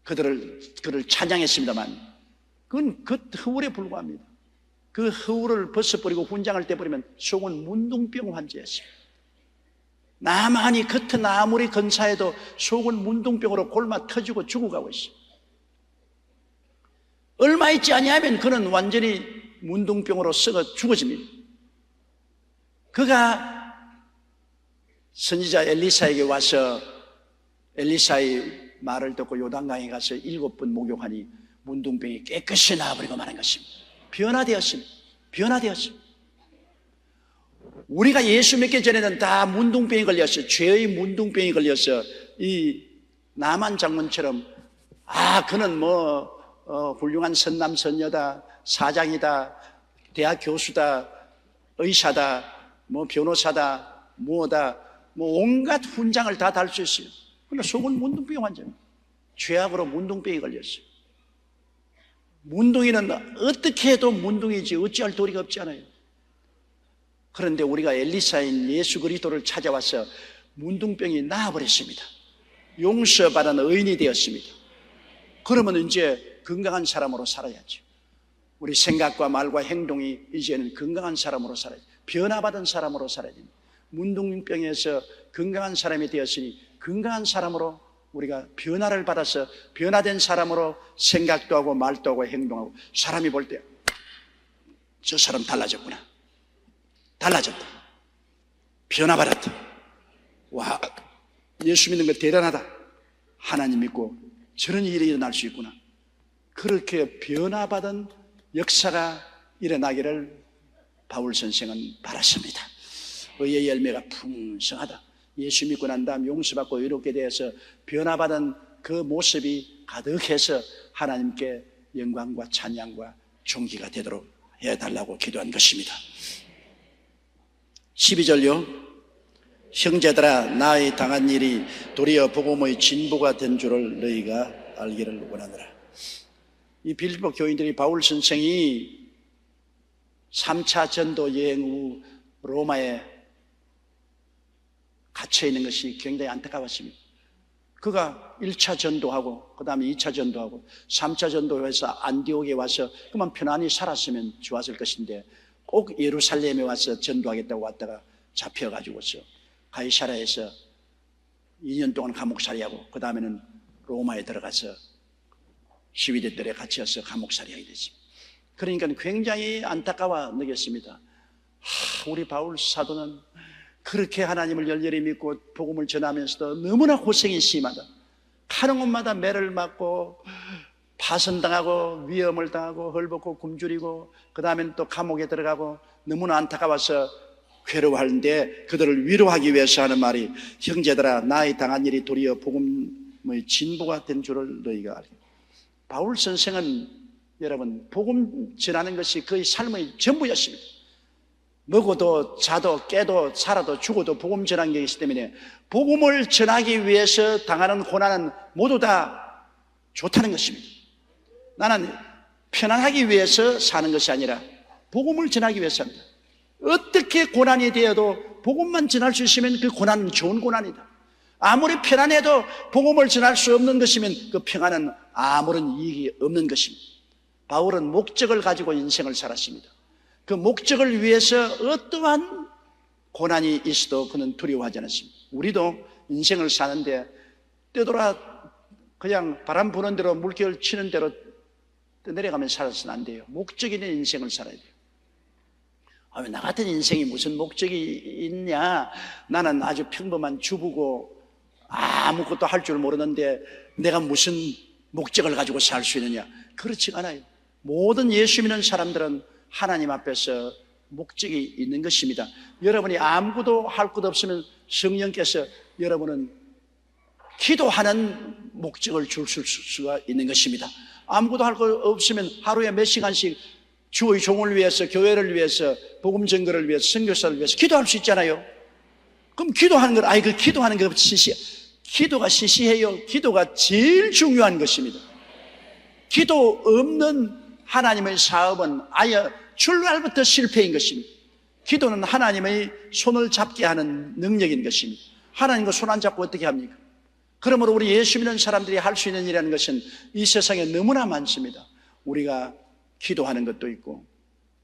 그를 찬양했습니다만 그건 그 허울에 불과합니다. 그 허울을 벗어버리고 훈장을 떼버리면 속은 문둥병 환자였습니다. 나만이 겉은 아무리 근사해도 속은 문둥병으로 골마 터지고 죽어가고 있습니다. 얼마 있지 아니하면 그는 완전히 문둥병으로 썩어 죽어집니다. 그가 선지자 엘리사에게 와서 엘리사의 말을 듣고 요단강에 가서 7번 목욕하니 문둥병이 깨끗이 나아버리고 마는 것입니다. 변화되었습니다. 변화되었습니다. 우리가 예수 믿기 전에는 다 문둥병이 걸렸어요. 죄의 문둥병이 걸려서 이 나만 장군처럼 그는 훌륭한 선남 선녀다, 사장이다, 대학 교수다, 의사다, 변호사다, 뭐다, 온갖 훈장을 다 달 수 있어요. 그러나 속은 문둥병 환자입니다. 죄악으로 문둥병이 걸렸어요. 문둥이는 어떻게 해도 문둥이지 어찌할 도리가 없지 않아요. 그런데 우리가 엘리사인 예수 그리스도를 찾아와서 문둥병이 나아버렸습니다. 용서받은 의인이 되었습니다. 그러면 이제 건강한 사람으로 살아야죠. 우리 생각과 말과 행동이 이제는 건강한 사람으로 살아야죠. 변화받은 사람으로 살아야 됩니다. 문둥병에서 건강한 사람이 되었으니 건강한 사람으로 우리가 변화를 받아서 변화된 사람으로 생각도 하고 말도 하고 행동하고 사람이 볼 때 저 사람 달라졌구나. 달라졌다. 변화받았다. 와, 예수 믿는 거 대단하다. 하나님 믿고 저런 일이 일어날 수 있구나. 그렇게 변화받은 역사가 일어나기를 바울 선생은 바랐습니다. 의의 열매가 풍성하다. 예수 믿고 난 다음 용서받고 의롭게 되어서 변화받은 그 모습이 가득해서 하나님께 영광과 찬양과 존귀가 되도록 해달라고 기도한 것입니다. 12절요. 형제들아, 나의 당한 일이 도리어 복음의 진보가 된 줄을 너희가 알기를 원하노라. 이 빌립보 교인들이 바울 선생이 3차 전도 여행 후 로마에 갇혀 있는 것이 굉장히 안타까웠습니다. 그가 1차 전도하고 그 다음에 2차 전도하고 3차 전도해서 안디옥에 와서 그만 편안히 살았으면 좋았을 것인데 꼭 예루살렘에 와서 전도하겠다고 왔다가 잡혀가지고서 가이사랴에서 2년 동안 감옥살이하고 그 다음에는 로마에 들어가서 시위대들에 갇혀서 감옥살이하게 됐습니다. 그러니까 굉장히 안타까워 느꼈습니다. 우리 바울 사도는 그렇게 하나님을 열렬히 믿고 복음을 전하면서도 너무나 고생이 심하다. 가는 곳마다 매를 맞고 파선당하고 위험을 당하고 헐벗고 굶주리고 그 다음엔 또 감옥에 들어가고 너무나 안타까워서 괴로워하는데 그들을 위로하기 위해서 하는 말이 형제들아 나의 당한 일이 도리어 복음의 진보가 된 줄을 너희가 알게. 바울 선생은 여러분 복음 전하는 것이 그의 삶의 전부였습니다. 먹어도 자도 깨도 살아도 죽어도 복음 전하는 게 있기 때문에 복음을 전하기 위해서 당하는 고난은 모두 다 좋다는 것입니다. 나는 편안하기 위해서 사는 것이 아니라 복음을 전하기 위해서 합니다. 어떻게 고난이 되어도 복음만 전할 수 있으면 그 고난은 좋은 고난이다. 아무리 편안해도 복음을 전할 수 없는 것이면 그 평안은 아무런 이익이 없는 것입니다. 바울은 목적을 가지고 인생을 살았습니다. 그 목적을 위해서 어떠한 고난이 있어도 그는 두려워하지 않았습니다. 우리도 인생을 사는데 떠돌아 그냥 바람 부는 대로 물결 치는 대로 내려가면 살아서는 안 돼요. 목적 있는 인생을 살아야 돼요. 나 같은 인생이 무슨 목적이 있냐? 나는 아주 평범한 주부고 아무것도 할 줄 모르는데 내가 무슨 목적을 가지고 살 수 있느냐? 그렇지가 않아요. 모든 예수 믿는 사람들은 하나님 앞에서 목적이 있는 것입니다. 여러분이 아무것도 할 것 없으면 성령께서 여러분은 기도하는 목적을 줄 수가 있는 것입니다. 아무것도 할 것 없으면 하루에 몇 시간씩 주의 종을 위해서, 교회를 위해서, 복음 전거를 위해서, 선교사를 위해서 기도할 수 있잖아요. 그럼 기도하는 걸, 그 기도하는 거 기도가 시시해요. 기도가 제일 중요한 것입니다. 기도 없는 하나님의 사업은 아예 출발부터 실패인 것입니다. 기도는 하나님의 손을 잡게 하는 능력인 것입니다. 하나님과 손 안 잡고 어떻게 합니까? 그러므로 우리 예수 믿는 사람들이 할 수 있는 일이라는 것은 이 세상에 너무나 많습니다. 우리가 기도하는 것도 있고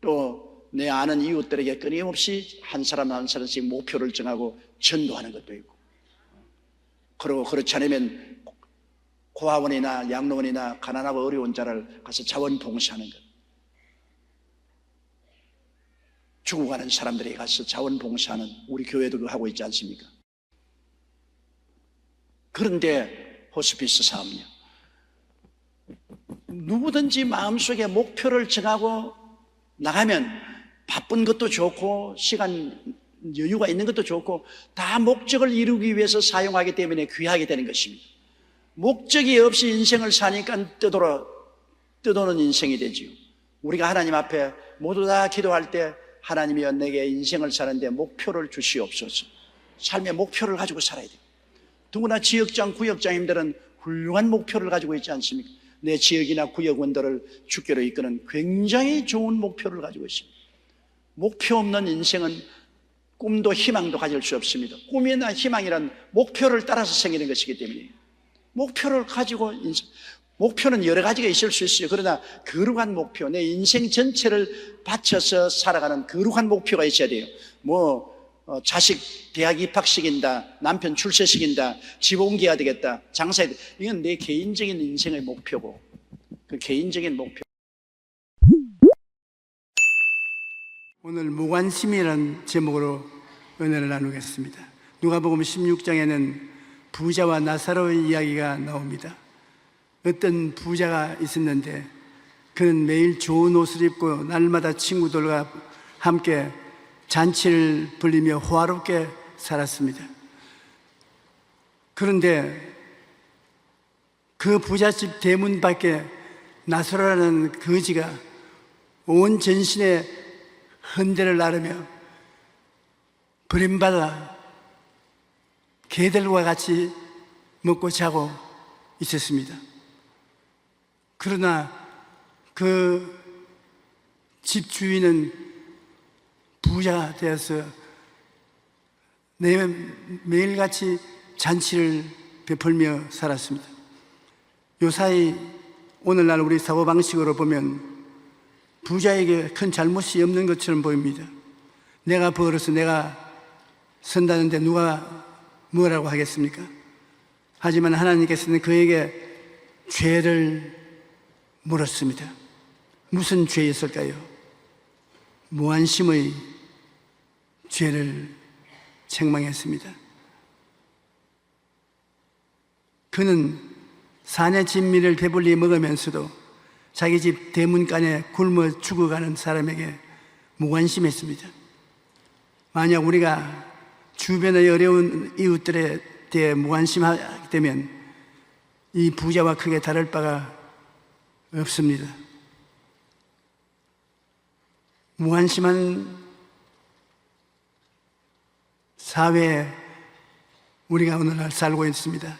또 내 아는 이웃들에게 끊임없이 한 사람 한 사람씩 목표를 정하고 전도하는 것도 있고, 그리고 그렇지 않으면 고아원이나 양로원이나 가난하고 어려운 자를 가서 자원봉사하는 것, 죽어가는 사람들에게 가서 자원봉사하는 우리 교회도 하고 있지 않습니까? 그런데 호스피스 사업요, 누구든지 마음속에 목표를 정하고 나가면 바쁜 것도 좋고 시간 여유가 있는 것도 좋고 다 목적을 이루기 위해서 사용하기 때문에 귀하게 되는 것입니다. 목적이 없이 인생을 사니까 떠도는 인생이 되지요. 우리가 하나님 앞에 모두 다 기도할 때 하나님이여 내게 인생을 사는데 목표를 주시옵소서. 삶의 목표를 가지고 살아야 돼요. 누구나 지역장, 구역장님들은 훌륭한 목표를 가지고 있지 않습니까? 내 지역이나 구역원들을 주께로 이끄는 굉장히 좋은 목표를 가지고 있습니다. 목표 없는 인생은 꿈도 희망도 가질 수 없습니다. 꿈이나 희망이란 목표를 따라서 생기는 것이기 때문에 목표를 가지고 목표는 여러 가지가 있을 수 있어요. 그러나 거룩한 목표, 내 인생 전체를 바쳐서 살아가는 거룩한 목표가 있어야 돼요. 자식 대학 입학시킨다, 남편 출세시킨다, 집 옮겨야 되겠다, 장사해야 되겠다. 이건 내 개인적인 인생의 목표고, 그 개인적인 목표. 오늘 무관심이라는 제목으로 은혜를 나누겠습니다. 누가복음 16장에는 부자와 나사로의 이야기가 나옵니다. 어떤 부자가 있었는데 그는 매일 좋은 옷을 입고 날마다 친구들과 함께 잔치를 벌리며 호화롭게 살았습니다. 그런데 그 부잣집 대문 밖에 나사로라는 거지가 온 전신에 헌대를 나르며 버림받아 개들과 같이 먹고 자고 있었습니다. 그러나 그 집 주인은 부자가 되어서 매일같이 잔치를 베풀며 살았습니다. 요사이 오늘날 우리 사고방식으로 보면 부자에게 큰 잘못이 없는 것처럼 보입니다. 내가 벌어서 내가 선다는데 누가 뭐라고 하겠습니까? 하지만 하나님께서는 그에게 죄를 물었습니다. 무슨 죄였을까요? 무안심의 죄를 책망했습니다. 그는 산의 진미를 배불리 먹으면서도 자기 집 대문간에 굶어 죽어가는 사람에게 무관심했습니다. 만약 우리가 주변의 어려운 이웃들에 대해 무관심하게 되면 이 부자와 크게 다를 바가 없습니다. 무관심한 사회에 우리가 오늘날 살고 있습니다.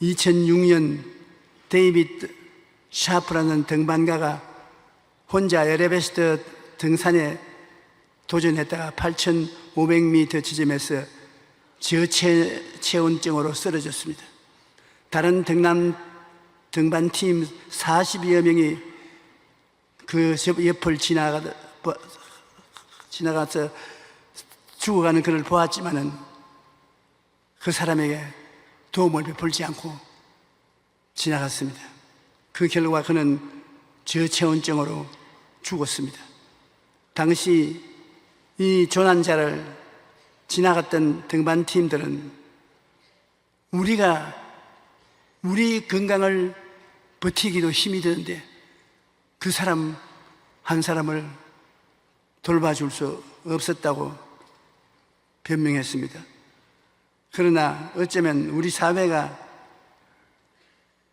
2006년 데이비드 샤프라는 등반가가 혼자 에베레스트 등산에 도전했다가 8,500m 지점에서 저체온증으로 쓰러졌습니다. 다른 등반팀 40여 명이 그 옆을 지나가서 죽어가는 그를 보았지만은 그 사람에게 도움을 베풀지 않고 지나갔습니다. 그 결과 그는 저체온증으로 죽었습니다. 당시 이 조난자를 지나갔던 등반팀들은 우리 건강을 버티기도 힘이 드는데 그 사람 한 사람을 돌봐줄 수 없었다고 변명했습니다. 그러나 어쩌면 우리 사회가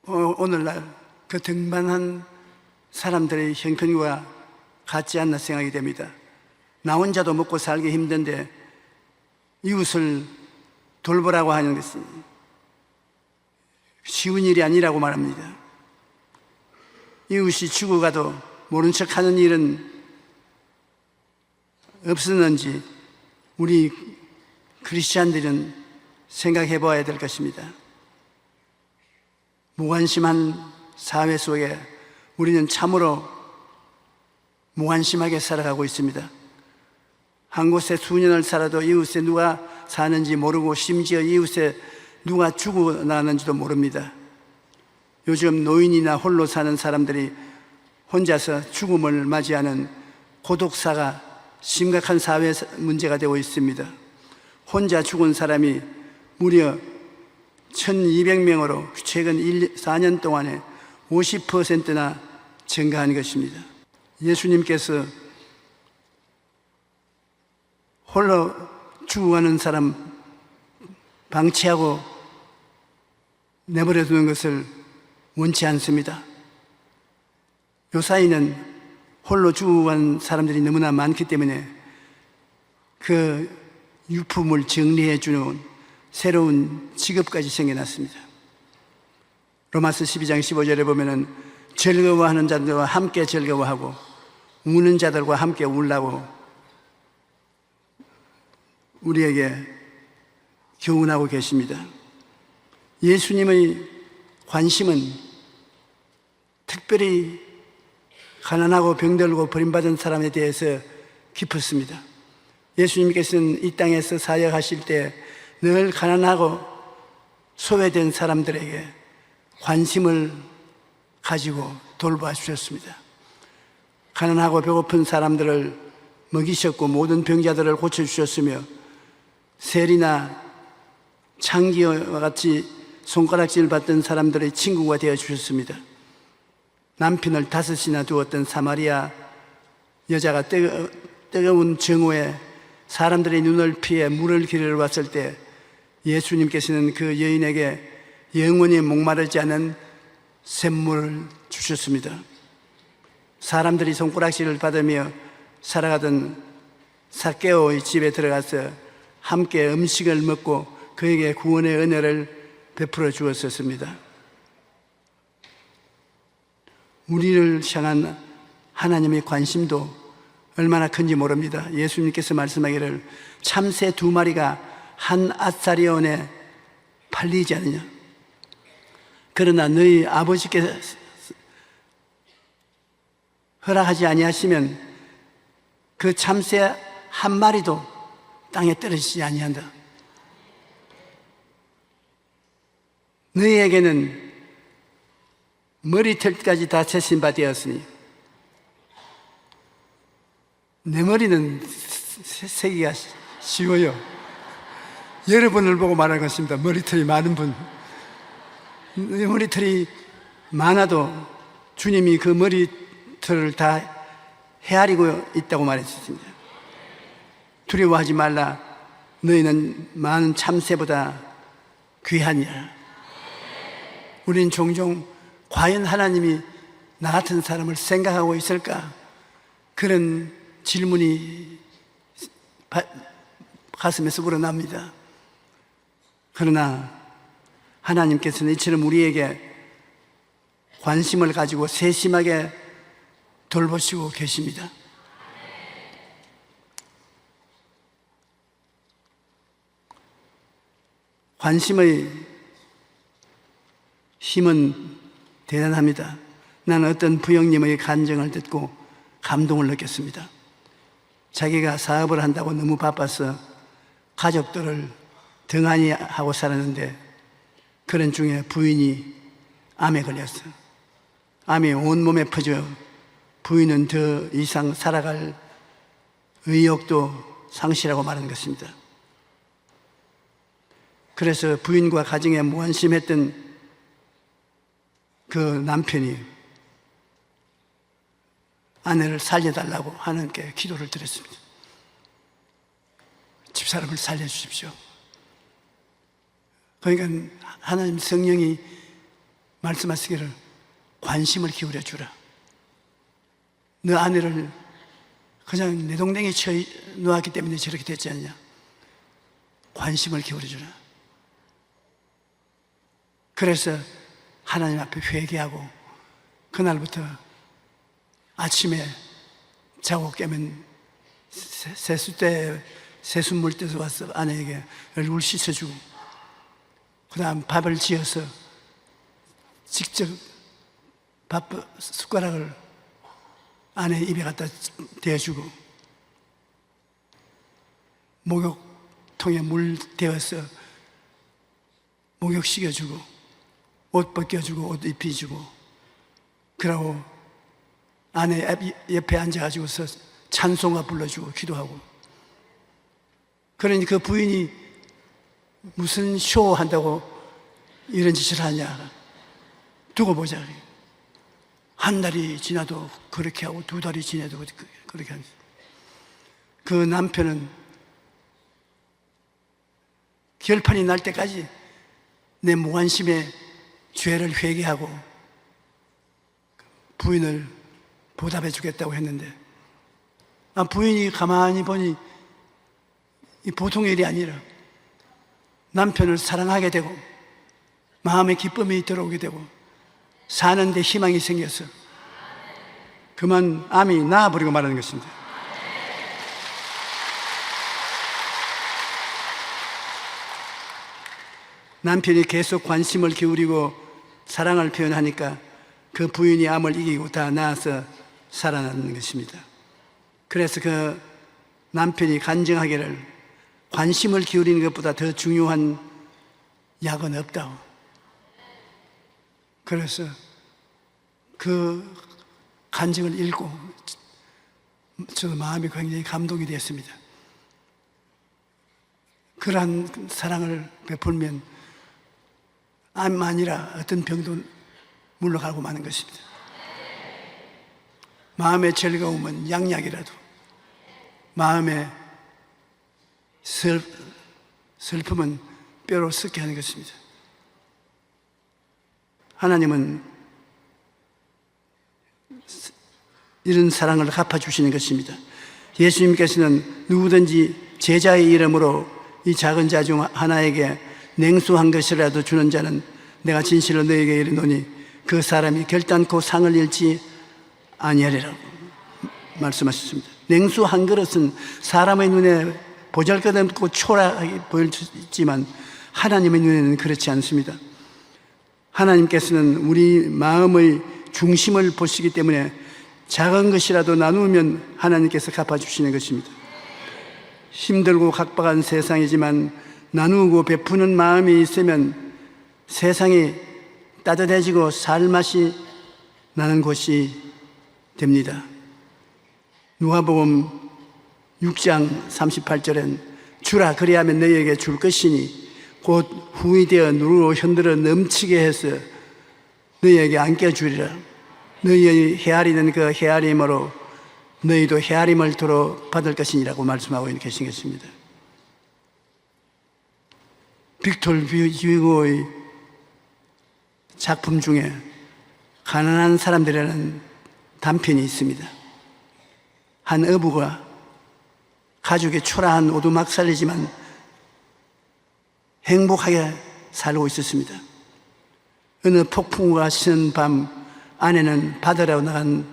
오늘날 그 등반한 사람들의 형편과 같지 않나 생각이 됩니다. 나 혼자도 먹고 살기 힘든데 이웃을 돌보라고 하는 것은 쉬운 일이 아니라고 말합니다. 이웃이 죽어가도 모른 척하는 일은 없었는지 우리 크리스찬들은 생각해 봐야 될 것입니다. 무관심한 사회 속에 우리는 참으로 무관심하게 살아가고 있습니다. 한 곳에 수년을 살아도 이웃에 누가 사는지 모르고 심지어 이웃에 누가 죽어나는지도 모릅니다. 요즘 노인이나 홀로 사는 사람들이 혼자서 죽음을 맞이하는 고독사가 심각한 사회 문제가 되고 있습니다. 혼자 죽은 사람이 무려 1,200명으로 최근 4년 동안에 50%나 증가한 것입니다. 예수님께서 홀로 죽어가는 사람 방치하고 내버려 두는 것을 원치 않습니다. 요사이는 홀로 죽어간 사람들이 너무나 많기 때문에 그 유품을 정리해 주는 새로운 직업까지 생겨났습니다. 로마서 12장 15절에 보면은 즐거워하는 자들과 함께 즐거워하고 우는 자들과 함께 울라고 우리에게 교훈하고 계십니다. 예수님의 관심은 특별히 가난하고 병들고 버림받은 사람에 대해서 깊었습니다. 예수님께서는 이 땅에서 사역하실 때 늘 가난하고 소외된 사람들에게 관심을 가지고 돌봐 주셨습니다. 가난하고 배고픈 사람들을 먹이셨고 모든 병자들을 고쳐주셨으며 세리나 창기와 같이 손가락질 받던 사람들의 친구가 되어 주셨습니다. 남편을 5이나 두었던 사마리아 여자가 뜨거운 정오에 사람들의 눈을 피해 물을 기르러 왔을 때 예수님께서는 그 여인에게 영원히 목마르지 않은 샘물을 주셨습니다. 사람들이 손가락질을 받으며 살아가던 삭개오의 집에 들어가서 함께 음식을 먹고 그에게 구원의 은혜를 베풀어 주었었습니다. 우리를 향한 하나님의 관심도 얼마나 큰지 모릅니다. 예수님께서 말씀하기를 참새 2마리가 한 앗사리온에 팔리지 않느냐. 그러나 너희 아버지께서 허락하지 아니하시면 그 참새 한 마리도 땅에 떨어지지 아니한다. 너희에게는 머리털까지 다 채신 바 되었으니 내 머리는 세기가 쉬워요. 여러분을 보고 말하는 것입니다. 머리털이 많은 분. 머리털이 많아도 주님이 그 머리털을 다 헤아리고 있다고 말했습니다. 두려워하지 말라. 너희는 많은 참새보다 귀하니라. 우린 종종 과연 하나님이 나 같은 사람을 생각하고 있을까? 그런 질문이 가슴에서 우러납니다. 그러나 하나님께서는 이처럼 우리에게 관심을 가지고 세심하게 돌보시고 계십니다. 관심의 힘은 대단합니다. 나는 어떤 부형님의 간증을 듣고 감동을 느꼈습니다. 자기가 사업을 한다고 너무 바빠서 가족들을 등한히 하고 살았는데 그런 중에 부인이 암에 걸렸어요. 암이 온몸에 퍼져 부인은 더 이상 살아갈 의욕도 상실하고 마는 것입니다. 그래서 부인과 가정에 무관심했던 그 남편이 아내를 살려달라고 하나님께 기도를 드렸습니다. 집사람을 살려주십시오. 그러니까 하나님 성령이 말씀하시기를 관심을 기울여 주라. 너 아내를 그냥 내동댕이 쳐 놓았기 때문에 저렇게 됐지 않냐. 관심을 기울여 주라. 그래서 하나님 앞에 회개하고 그날부터 아침에 자고 깨면 세숫대 세숫물 떼서 와서 아내에게 얼굴 씻어주고 그 다음 밥을 지어서 직접 밥 숟가락을 아내 입에 갖다 대어주고 목욕통에 물 데워서 목욕시켜주고 옷 벗겨주고 옷 입혀주고 그러고 아내 옆에 앉아가지고서 찬송가 불러주고 기도하고 그러니 그 부인이 무슨 쇼 한다고 이런 짓을 하냐 두고 보자. 한 달이 지나도 그렇게 하고 두 달이 지나도 그렇게 하면서 그 남편은 결판이 날 때까지 내 무관심에 죄를 회개하고 부인을 보답해 주겠다고 했는데 부인이 가만히 보니 이 보통의 일이 아니라 남편을 사랑하게 되고 마음에 기쁨이 들어오게 되고 사는데 희망이 생겨서 그만 암이 나아버리고 말하는 것입니다. 남편이 계속 관심을 기울이고 사랑을 표현하니까 그 부인이 암을 이기고 다 나아서 살아나는 것입니다. 그래서 그 남편이 간증하기를 관심을 기울이는 것보다 더 중요한 약은 없다고. 그래서 그 간증을 읽고 저도 마음이 굉장히 감동이 되었습니다. 그러한 사랑을 베풀면 암만 아니라 어떤 병도 물러가고 마는 것입니다. 마음의 즐거움은 양약이라도 마음의 슬픔은 뼈로 썩게 하는 것입니다. 하나님은 이런 사랑을 갚아주시는 것입니다. 예수님께서는 누구든지 제자의 이름으로 이 작은 자 중 하나에게 냉수 한 것이라도 주는 자는 내가 진실로 너에게 이르노니 그 사람이 결단코 상을 잃지 아니하리라고 말씀하셨습니다. 냉수 한 그릇은 사람의 눈에 보잘것없고 초라하게 보이지만 하나님의 눈에는 그렇지 않습니다. 하나님께서는 우리 마음의 중심을 보시기 때문에 작은 것이라도 나누면 하나님께서 갚아주시는 것입니다. 힘들고 각박한 세상이지만 나누고 베푸는 마음이 있으면 세상이 따뜻해지고 살맛이 나는 곳이 됩니다. 누가복음 6장 38절엔 주라, 그리하면 너희에게 줄 것이니 곧 후이 되어 누르고 흔들어 넘치게 해서 너희에게 안겨주리라. 너희의 헤아리는 그 헤아림으로 너희도 헤아림을 도로 받을 것이니라고 말씀하고 계신 것입니다. 빅토르 휴고의 작품 중에 가난한 사람들이라는 단편이 있습니다. 한 어부가 가족의 초라한 오두막살이지만 행복하게 살고 있었습니다. 어느 폭풍우가 치는 밤 아내는 바다로 나간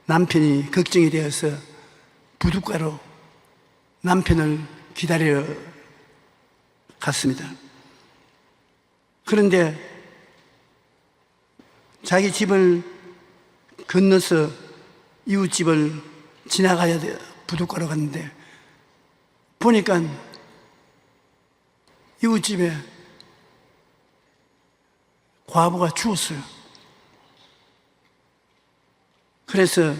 남편이 걱정이 되어서 부둣가로 남편을 기다려 갔습니다. 그런데 자기 집을 건너서 이웃집을 지나가야 돼요. 부둣가로 갔는데 보니까 이웃집에 과부가 죽었어요. 그래서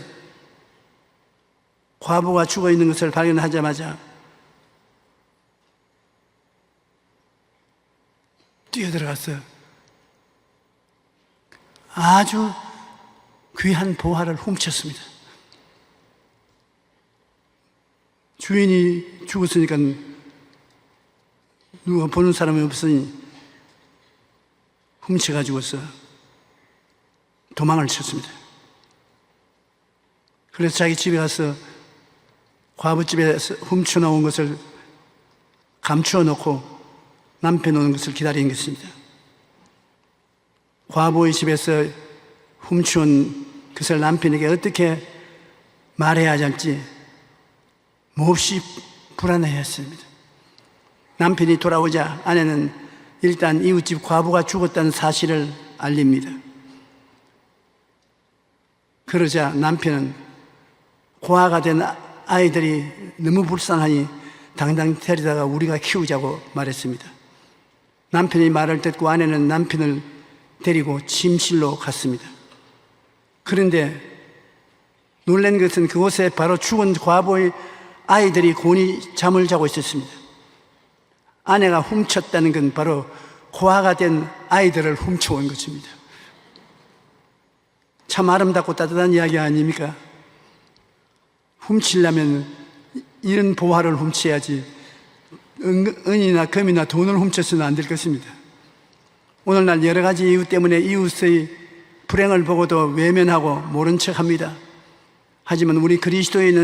과부가 죽어 있는 것을 발견하자마자 뛰어들어가서 아주 귀한 보화를 훔쳤습니다. 주인이 죽었으니까 누가 보는 사람이 없으니 훔쳐가지고서 도망을 쳤습니다. 그래서 자기 집에 가서 과부집에서 훔쳐놓은 것을 감추어 놓고 남편 오는 것을 기다린 것입니다. 과부의 집에서 훔쳐온 것을 남편에게 어떻게 말해야 할지 몹시 불안해했습니다. 남편이 돌아오자 아내는 일단 이웃집 과부가 죽었다는 사실을 알립니다. 그러자 남편은 고아가 된 아이들이 너무 불쌍하니 당장 데리다가 우리가 키우자고 말했습니다. 남편이 말을 듣고 아내는 남편을 데리고 침실로 갔습니다. 그런데 놀란 것은 그곳에 바로 죽은 과부의 아이들이 곤히 잠을 자고 있었습니다. 아내가 훔쳤다는 건 바로 고아가 된 아이들을 훔쳐온 것입니다. 참 아름답고 따뜻한 이야기 아닙니까? 훔치려면 이런 보화를 훔쳐야지 은이나 금이나 돈을 훔쳐서는 안 될 것입니다. 오늘날 여러 가지 이유 때문에 이웃의 불행을 보고도 외면하고 모른 척합니다. 하지만 우리 그리스도인은